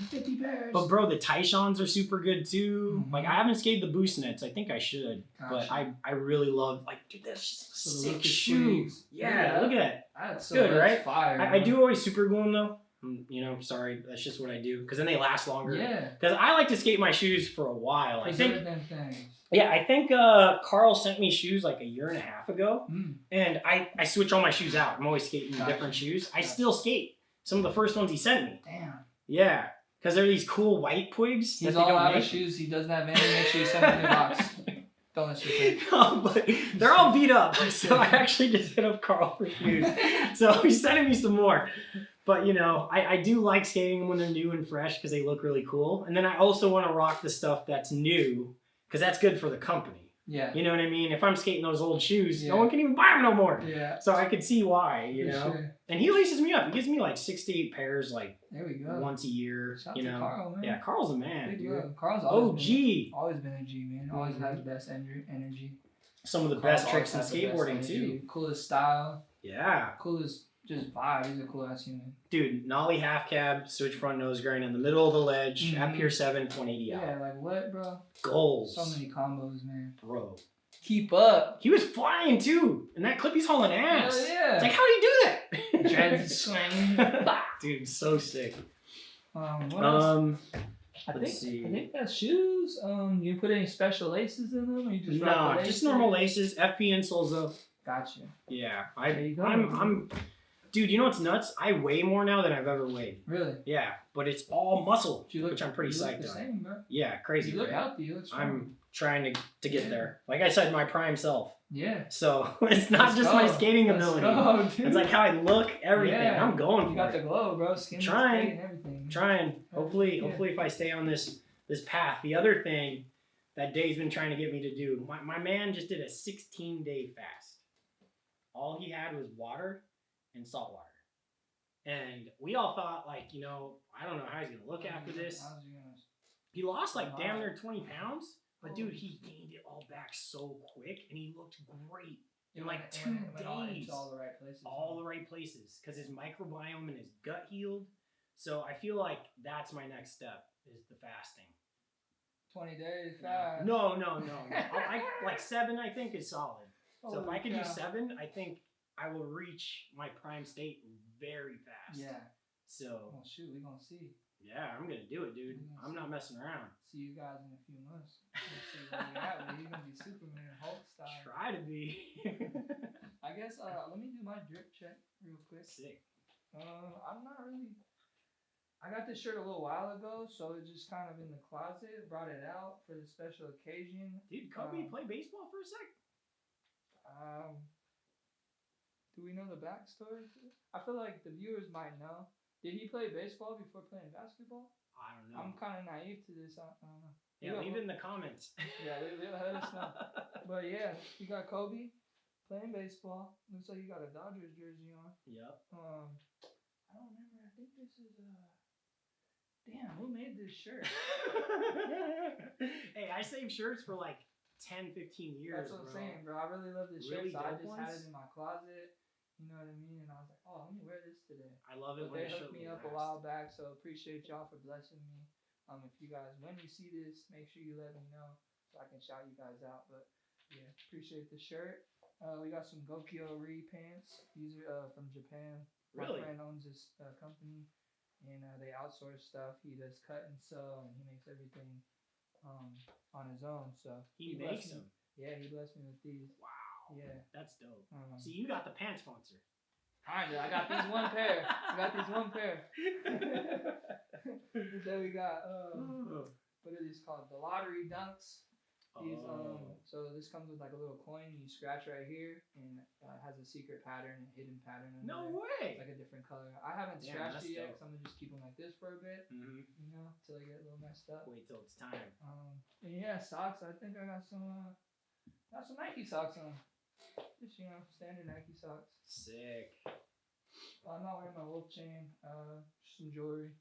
50 pairs. But bro, the Tyshawn's are super good too. Mm-hmm. Like I haven't skated the Boost Nets. I think I should. Gotcha. But I really love, like, dude, that's just So sick shoes. Yeah, look at that. That's so good, right? Fire, I do always super glue them though. You know, sorry, that's just what I do. Because then they last longer. Yeah. Because I like to skate my shoes for a while. I think. Things. Yeah, I think Carl sent me shoes like a year and a half ago, and I switch all my shoes out. I'm always skating different shoes. I still skate some of the first ones he sent me. Damn. Yeah, because they're these cool white Twigs. He's all out of shoes. He doesn't have any. Make sure you send him the box. Don't let you No, but they're all beat up. So I actually just hit up Carl for shoes. So he's sending me some more. But, you know, I do like skating them when they're new and fresh because they look really cool. And then I also want to rock the stuff that's new because that's good for the company. Yeah. You know what I mean? If I'm skating those old shoes, no one can even buy them no more. Yeah. So I could see why, you know? Sure. And he laces me up. He gives me like 6 to 8 pairs like there we go. once a year. Shout you know? to Carl, man. Yeah, Carl's the man, Big dude. love. Carl's always been a G, man. Always has the best energy. Some of the best tricks in skateboarding too. Coolest style. Yeah. Coolest just vibe. He's a cool ass human. Dude, nollie half cab, switch front nose grind in the middle of the ledge at Pier 7, 180 out. Yeah, like what, bro? Goals. So many combos, man. Bro. Keep up. He was flying too. And that clip he's hauling ass. Hell yeah. It's like, how'd he do that? Dreads swing. Dude, so sick. What else? I Let's see. think that's shoes. You put any special laces in them, or you just rock the just normal laces. FP insoles though. Gotcha. Yeah, There you go. I'm. Dude, you know what's nuts? I weigh more now than I've ever weighed. Really? Yeah, but it's all muscle, You look, which I'm pretty you look psyched the on. same, bro. Yeah, crazy. You look right? healthy. You look strong. I'm trying to get there. Like I said, my prime self. Yeah. So it's not just my skating ability. Go, dude. It's like how I look, everything. Yeah. I'm going for You got it. the glow, bro. Skin Trying. and everything. Trying. Hopefully if I stay on this path. The other thing that Dave's been trying to get me to do, my man just did a 16-day fast. All he had was water and salt water. And we all thought, like, you know, I don't know how he's going to look after this. He lost like damn near 20 pounds. But dude, he gained it all back so quick, and he looked great in like 2 days. All the right places. All the right places, because his microbiome and his gut healed. So I feel like that's my next step is the fasting. 20 days fast. No. I like 7. I think is solid. So if I could do 7, I think I will reach my prime state very fast. Yeah. So. Well, shoot, we're gonna see. Yeah, I'm gonna do it, dude. I'm not messing around. See you guys in a few months. Let's see where you're at. You're gonna be Superman, Hulk style. Try to be. I guess. Let me do my drip check real quick. Sick. I'm not really. I got this shirt a little while ago, so it's just kind of in the closet. Brought it out for the special occasion. Dude, Kobe play baseball for a sec? Do we know the backstory to it? I feel like the viewers might know. Did he play baseball before playing basketball? I don't know. I'm kind of naive to this. I don't know. Yeah, leave it in the comments. Yeah, let us know. But yeah, you got Kobe playing baseball. Looks like you got a Dodgers jersey on. Yep. I don't remember. I think this is damn, who made this shirt? Hey, I save shirts for like 10, 15 years. That's what I'm saying, bro. I really love this Really shirt, so I just dope had ones? it in my closet. You know what I mean? And I was like, oh, let me wear this today. I love it But when they the hooked shirt me up a while back, so appreciate y'all for blessing me. If you guys, when you see this, make sure you let me know so I can shout you guys out. But yeah, appreciate the shirt. We got some Gokyo Ri pants. These are from Japan. Really? My friend owns this company, and they outsource stuff. He does cut and sew, and he makes everything on his own. So he makes blessed them. Me. Yeah, he blessed me with these. Wow. Yeah, that's dope. So you got the pants sponsor. Kinda. I got these one pair. Then we got what are these called? The lottery dunks. These so this comes with like a little coin you scratch right here and has a secret pattern, a hidden pattern. No way. It's like a different color. I haven't scratched it yet because I'm gonna just keep them like this for a bit. You know, till they get a little messed up. Wait till it's time. And yeah, socks. I think I got some Nike socks on. Just standard Nike socks. Sick. I'm not wearing my wolf chain. Some jewelry.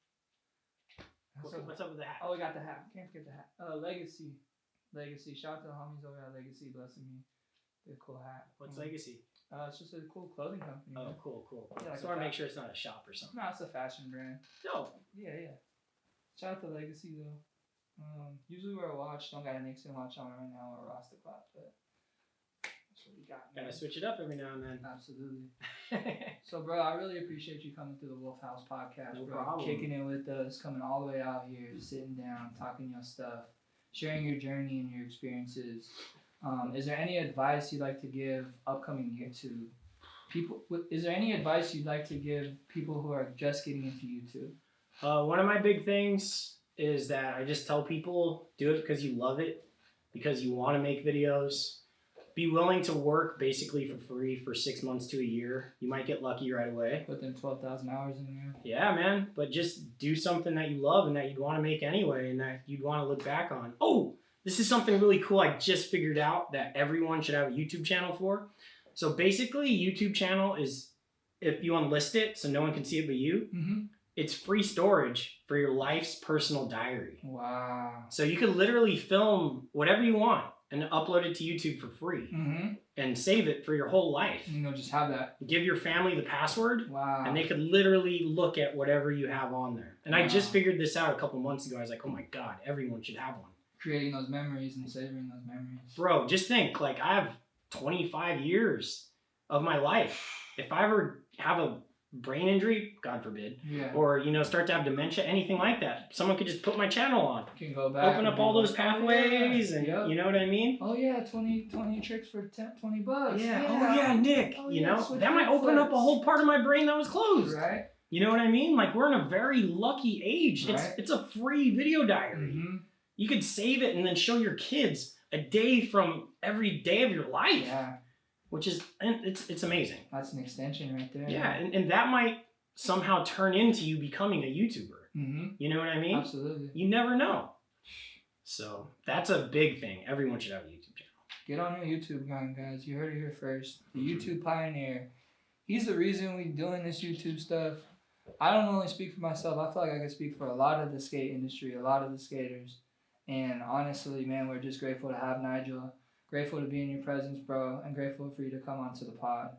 What's up with the hat? Oh, we got the hat. Can't forget the hat. Legacy. Shout out to the homies over at Legacy blessing me. The cool hat. What's Legacy? It's just a cool clothing company. Oh, cool. Yeah, like so I want to make sure it's not a shop or something. No, it's a fashion brand. Dope. Yeah. Shout out to Legacy though. Usually wear a watch. Don't got a Nixon watch on right now or a Rasta clock, but that's what we got. Gotta switch it up every now and then. Absolutely. So, bro, I really appreciate you coming through the Wolf House podcast. No bro. problem. Kicking it with us, coming all the way out here, sitting down, talking your stuff, sharing your journey and your experiences. Is there any advice you'd like to give upcoming YouTube people? Is there any advice you'd like to give people who are just getting into YouTube? One of my big things is that I just tell people, do it because you love it, because you want to make videos. Be willing to work basically for free for 6 months to a year. You might get lucky right away. Put them 12,000 hours in there. Yeah, man. But just do something that you love and that you'd want to make anyway and that you'd want to look back on. Oh, this is something really cool I just figured out that everyone should have a YouTube channel for. So basically, YouTube channel is, if you unlist it so no one can see it but you, it's free storage for your life's personal diary. Wow. So you could literally film whatever you want and upload it to YouTube for free and save it for your whole life. Just have that. Give your family the password. Wow. And they could literally look at whatever you have on there. And I just figured this out a couple months ago. I was like, oh my God, everyone should have one. Creating those memories and savoring those memories. Bro, just think, like I have 25 years of my life. If I ever have a brain injury, God forbid, or start to have dementia, anything like that, someone could just put my channel on. You can go back, open up all those pathways, and you know what I mean. Oh yeah, 20 tricks for $20. Yeah. Oh yeah, Nick. That might open up a whole part of my brain that was closed. Right. You know what I mean? Like we're in a very lucky age. Right. It's a free video diary. You could save it and then show your kids a day from every day of your life. Yeah. Which is, and it's amazing. That's an extension right there. Yeah, and that might somehow turn into you becoming a YouTuber. You know what I mean? Absolutely. You never know. So that's a big thing. Everyone should have a YouTube channel. Get on your YouTube gang, guys. You heard it here first. The YouTube pioneer. He's the reason we're doing this YouTube stuff. I don't only speak for myself. I feel like I can speak for a lot of the skate industry, a lot of the skaters. And honestly, man, we're just grateful to have Nigel. Grateful to be in your presence, bro, and grateful for you to come onto the pod.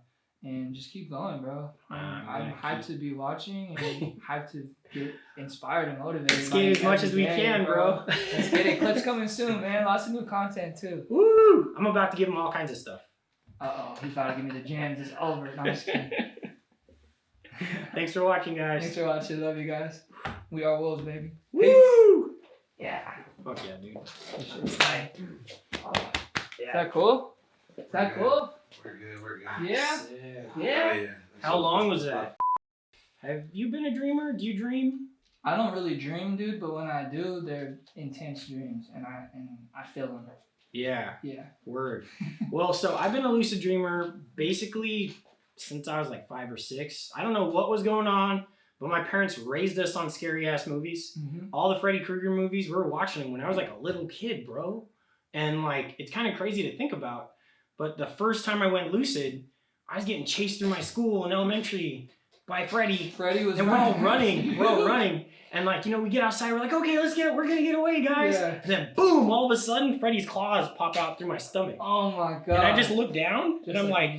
And just keep going, bro. I'm hyped to be watching and hyped to get inspired and motivated. Skate as much as we can, bro. Let's get it. Clips coming soon, man. Lots of new content, too. Woo! I'm about to give him all kinds of stuff. Uh-oh. He's about to give me the jams. It's over. No, I'm just kidding. Thanks for watching, guys. Thanks for watching. Love you guys. We are wolves, baby. Woo! Peace. Yeah. Fuck yeah, dude. Is that cool? Is that cool? We're good. Yeah? Yeah. How long was that? Have you been a dreamer? Do you dream? I don't really dream, dude, but when I do, they're intense dreams, and I feel them. Yeah. Yeah. Word. Well, so I've been a lucid dreamer basically since I was like 5 or 6. I don't know what was going on, but my parents raised us on scary ass movies. All the Freddy Krueger movies, we were watching them when I was like a little kid, bro. And like, it's kind of crazy to think about. But the first time I went lucid, I was getting chased through my school in elementary by Freddy. And we're all running. And like, we get outside, we're like, okay, we're gonna get away, guys. Yeah. And then boom, all of a sudden, Freddy's claws pop out through my stomach. Oh my God. And I just look down and I'm like,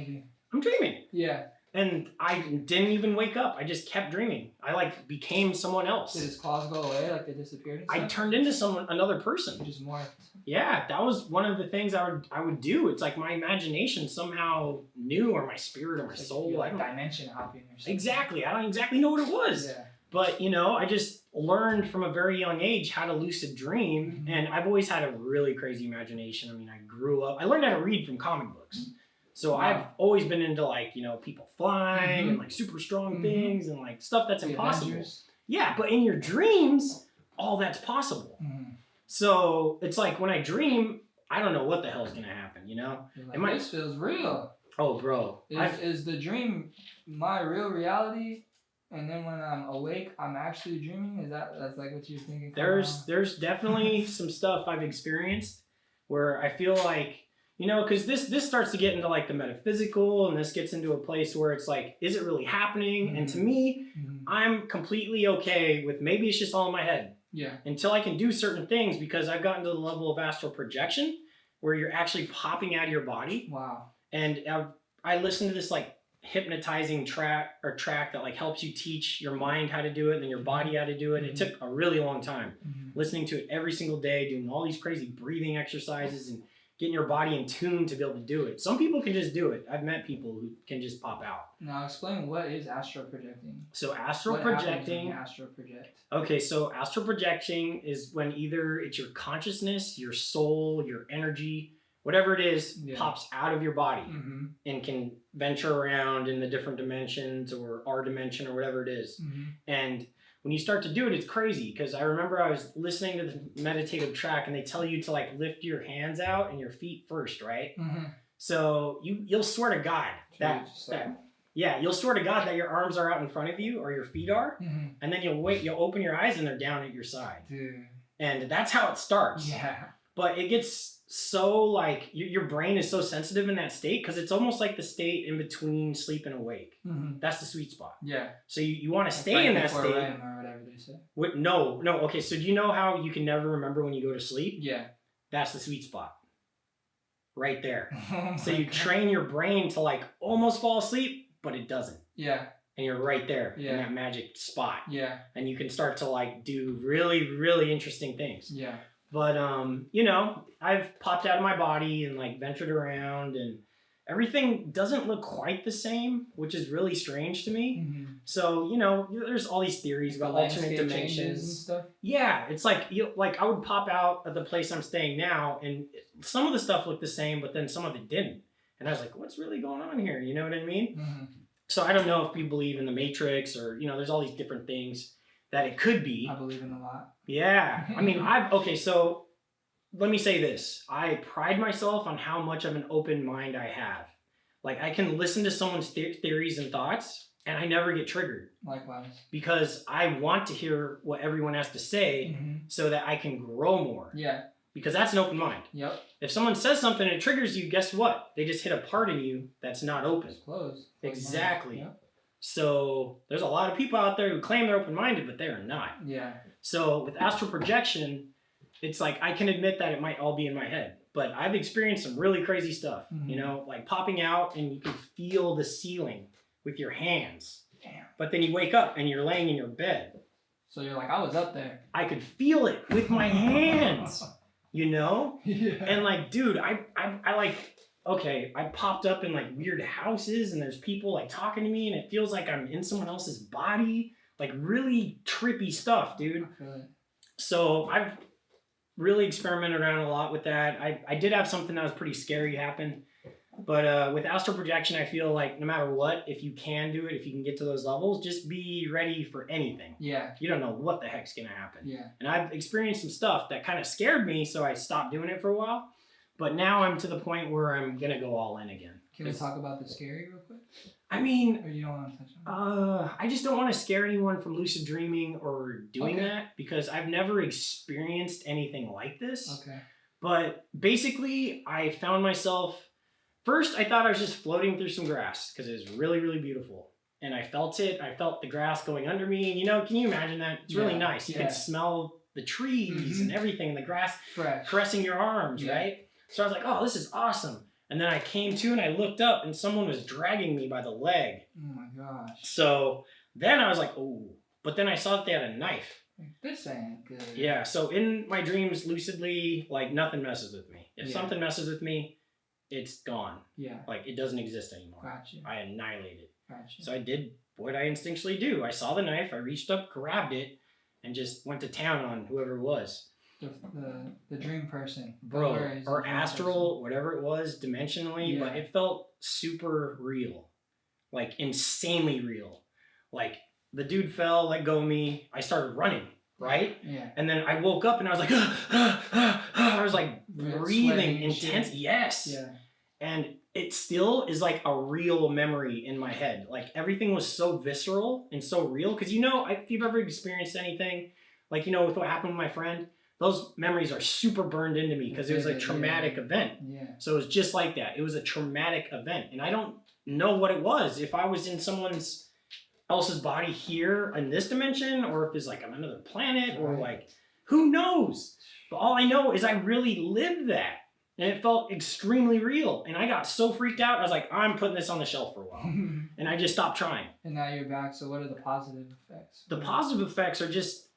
I'm dreaming. Yeah. And I didn't even wake up. I just kept dreaming. I like became someone else. Did his claws go away? Like they disappeared? I turned into another person. Just morphed. Yeah, that was one of the things I would do. It's like my imagination somehow knew, or my spirit, or my soul. You're like dimension hopping or something. Exactly. I don't exactly know what it was. Yeah. But, you know, I just learned from a very young age how to lucid dream. And I've always had a really crazy imagination. I mean, I learned how to read from comic books. So I've always been into like, you know, people flying and like super strong things and like stuff that's impossible. Avengers. Yeah, but in your dreams, all that's possible. So it's like when I dream, I don't know what the hell's gonna happen, you know? Like, this feels real. Oh, bro. Is the dream my real reality? And then when I'm awake, I'm actually dreaming? That's like what you're thinking? There's definitely some stuff I've experienced where I feel like, you know, because this starts to get into like the metaphysical, and this gets into a place where it's like, is it really happening? And to me, I'm completely okay with maybe it's just all in my head. Yeah. Until I can do certain things, because I've gotten to the level of astral projection where you're actually popping out of your body. Wow. And I listened to this like hypnotizing track that like helps you teach your mind how to do it and then your body how to do it. It took a really long time. Listening to it every single day, doing all these crazy breathing exercises and getting your body in tune to be able to do it. Some people can just do it. I've met people who can just pop out. Now explain, what is astral projecting? So astral projecting. Astral project. Okay, so astral projecting is when either it's your consciousness, your soul, your energy, whatever it is, pops out of your body and can venture around in the different dimensions or our dimension or whatever it is. And when you start to do it, it's crazy, because I remember I was listening to the meditative track and they tell you to like lift your hands out and your feet first, right? So you'll swear to God you'll swear to God that your arms are out in front of you or your feet are, and then you'll open your eyes and they're down at your side. Dude. And that's how it starts. Yeah. But it gets so like your brain is so sensitive in that state, because it's almost like the state in between sleep and awake. That's the sweet spot. Yeah. So you want to stay in that state. Or whatever they say. No. Okay, so do you know how you can never remember when you go to sleep? Yeah. That's the sweet spot. Right there. Oh so you train your brain to like almost fall asleep, but it doesn't. Yeah. And you're right there in that magic spot. Yeah. And you can start to like do really, really interesting things. Yeah. But, you know, I've popped out of my body and like ventured around, and everything doesn't look quite the same, which is really strange to me. So, you know, there's all these theories about alternate dimensions and stuff. Yeah, it's like I would pop out at the place I'm staying now, and some of the stuff looked the same, but then some of it didn't. And I was like, what's really going on here? You know what I mean? So I don't know if you believe in the Matrix, or, you know, there's all these different things that it could be. I believe in a lot. Yeah. I mean, so let me say this. I pride myself on how much of an open mind I have. Like, I can listen to someone's theories and thoughts, and I never get triggered. Likewise. Because I want to hear what everyone has to say so that I can grow more. Yeah. Because that's an open mind. Yep. If someone says something and it triggers you, guess what? They just hit a part in you that's not open. It's closed. Exactly. Yep. So there's a lot of people out there who claim they're open-minded, but they are not. Yeah. So with astral projection, it's like I can admit that it might all be in my head, but I've experienced some really crazy stuff, you know, like popping out and you can feel the ceiling with your hands. Damn. But then you wake up and you're laying in your bed. So you're like, I was up there. I could feel it with my hands, you know? Yeah. And like, dude, I like, okay, I popped up in like weird houses and there's people like talking to me and it feels like I'm in someone else's body. Like really trippy stuff, dude. I feel it. So I've really experimented around a lot with that. I did have something that was pretty scary happen. But with astral projection, I feel like no matter what, if you can do it, if you can get to those levels, just be ready for anything. Yeah. You don't know what the heck's going to happen. Yeah. And I've experienced some stuff that kind of scared me, so I stopped doing it for a while. But now I'm to the point where I'm going to go all in again. Can we talk about the scary real quick? I mean, or you don't want to touch on it? I just don't want to scare anyone from lucid dreaming or doing that, because I've never experienced anything like this. Okay. But basically, I found myself, first I thought I was just floating through some grass because it was really, really beautiful. And I felt it. I felt the grass going under me. And, you know, can you imagine that? It's really nice. You can smell the trees and everything, and the grass caressing your arms, right? So I was like, oh, this is awesome. And then I came to and I looked up and someone was dragging me by the leg. Oh my gosh. So then I was like, oh. But then I saw that they had a knife. This ain't good. Yeah, so in my dreams, lucidly, like nothing messes with me. If something messes with me, it's gone. Yeah. Like it doesn't exist anymore. Gotcha. I annihilate it. Gotcha. So I did what did I instinctually do? I saw the knife, I reached up, grabbed it, and just went to town on whoever it was. The dream person. Bro, or astral, person. Whatever it was, dimensionally, but it felt super real. Like, insanely real. Like, the dude fell, let go of me, I started running, right? Yeah. And then I woke up and I was like, I was like breathing intense. Yes. Yeah. And it still is like a real memory in my head. Like everything was so visceral and so real. Because if you've ever experienced anything, like with what happened with my friend, those memories are super burned into me because it was a traumatic event. Yeah. So it was just like that. It was a traumatic event. And I don't know what it was. If I was in someone's else's body here in this dimension, or if it's like on another planet, or like, who knows? But all I know is I really lived that. And it felt extremely real. And I got so freaked out, I was like, I'm putting this on the shelf for a while. And I just stopped trying. And now you're back, so what are the positive effects? The positive effects are just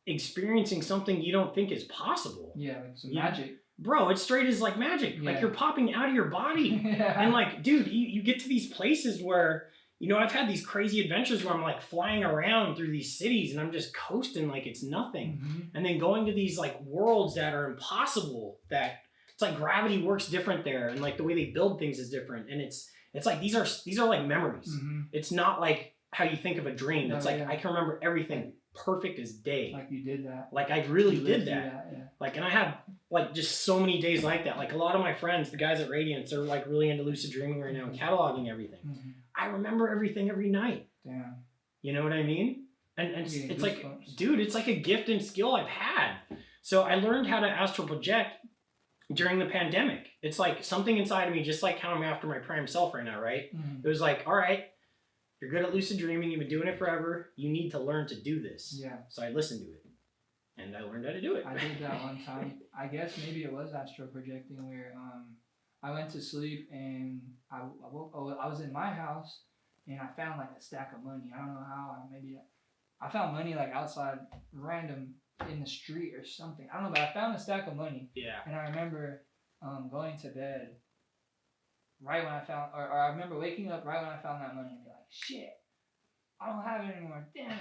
experiencing something you don't think is possible. Yeah, like some magic. Bro, it's straight as like magic. Yeah. Like you're popping out of your body. Yeah. And like, dude, you get to these places where, I've had these crazy adventures where I'm like flying around through these cities and I'm just coasting like it's nothing. Mm-hmm. And then going to these like worlds that are impossible, that it's like gravity works different there, and like the way they build things is different, and it's like these are like memories. Mm-hmm. It's not like how you think of a dream. No, it's like I can remember everything perfect as day. Like you did that. Like I really did that. Yeah. Like, and I have like just so many days like that. Like a lot of my friends, the guys at Radiance, are like really into lucid dreaming right now and cataloging everything. Mm-hmm. I remember everything every night. Damn. You know what I mean? And it's like, dude, it's like a gift and skill I've had. So I learned how to astral project during the pandemic. It's like something inside of me, just like how I'm after my prime self right now, right? Mm-hmm. It was like, all right, you're good at lucid dreaming. You've been doing it forever. You need to learn to do this. Yeah. So I listened to it, and I learned how to do it. I did that one time. I guess maybe it was astral projecting where I went to sleep and I was in my house and I found like a stack of money. I don't know how. I found money like outside, random in the street or something. I don't know, but I found a stack of money. Yeah. And I remember going to bed right when I found, or I remember waking up right when I found that money and be like, shit, I don't have it anymore. Damn it.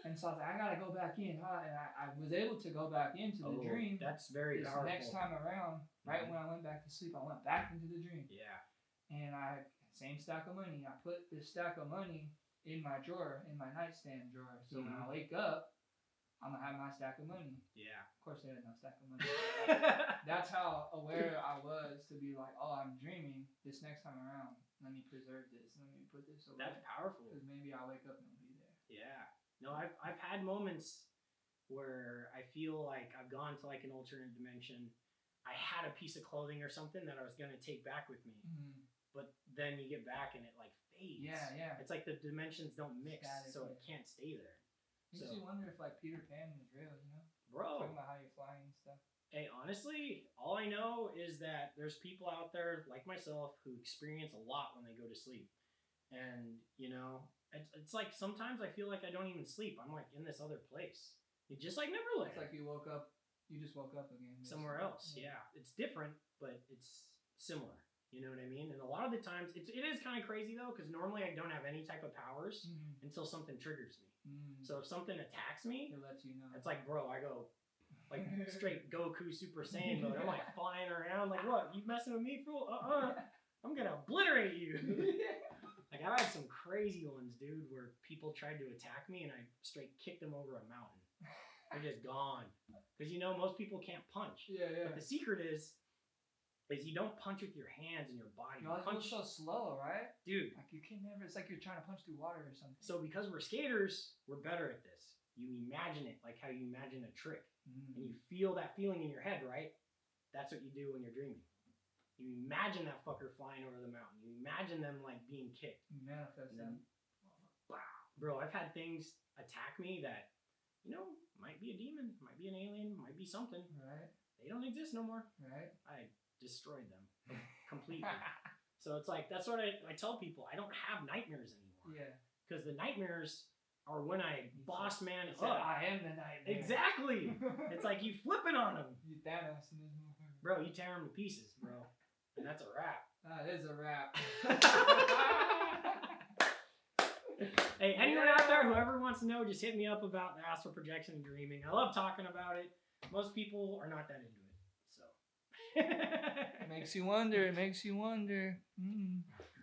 And so I was like, I gotta go back in. And I was able to go back into the dream. That's very powerful. Next time around, right when I went back to sleep, I went back into the dream. Yeah. And same stack of money. I put this stack of money in my drawer, in my nightstand drawer. So when I wake up, I'm gonna have my stack of money. Yeah. Of course, there ain't no stack of money. That's how aware I was to be like, oh, I'm dreaming. This next time around, let me preserve this. Let me put this away. That's powerful. Because maybe I'll wake up and it'll be there. Yeah. No, I've had moments where I feel like I've gone to like an alternate dimension. I had a piece of clothing or something that I was gonna take back with me, but then you get back and it like fades. Yeah, yeah. It's like the dimensions don't mix, so it can't stay there. Makes you wonder if like Peter Pan is real, Bro. Talking about how you're flying and stuff. Hey, honestly, all I know is that there's people out there like myself who experience a lot when they go to sleep. And, it's like sometimes I feel like I don't even sleep. I'm like in this other place. It's just like Neverland. It's like you just woke up again. Somewhere else, yeah. It's different, but it's similar. You know what I mean? And a lot of the times, it is kind of crazy though, because normally I don't have any type of powers until something triggers me. So if something attacks me, it lets you know. It's like, bro, I go like straight Goku Super Saiyan mode. I'm like flying around, like, what? You messing with me, fool? I'm gonna obliterate you. Like I've had some crazy ones, dude, where people tried to attack me and I straight kicked them over a mountain. They're just gone. Because most people can't punch. Yeah, yeah. But the secret is you don't punch with your hands and your body. You punch so slow, right? Dude. Like you can never, it's like you're trying to punch through water or something. So because we're skaters, we're better at this. You imagine it like how you imagine a trick. And you feel that feeling in your head, right? That's what you do when you're dreaming. You imagine that fucker flying over the mountain. You imagine them like being kicked. You manifest them. Bro, I've had things attack me that, might be a demon, might be an alien, might be something. Right. They don't exist no more. Right. I destroyed them completely. So it's like, that's what I tell people. I don't have nightmares anymore. Yeah. Because the nightmares are when I boss man up. I am the nightmare. Exactly. It's like you flipping on them. You Thanos in this motherfucker. Bro, you tear them to pieces, bro. And that's a wrap. That is a wrap. Hey, anyone out there, whoever wants to know, just hit me up about the astral projection and dreaming. I love talking about it. Most people are not that into it, so. It makes you wonder. It makes you wonder.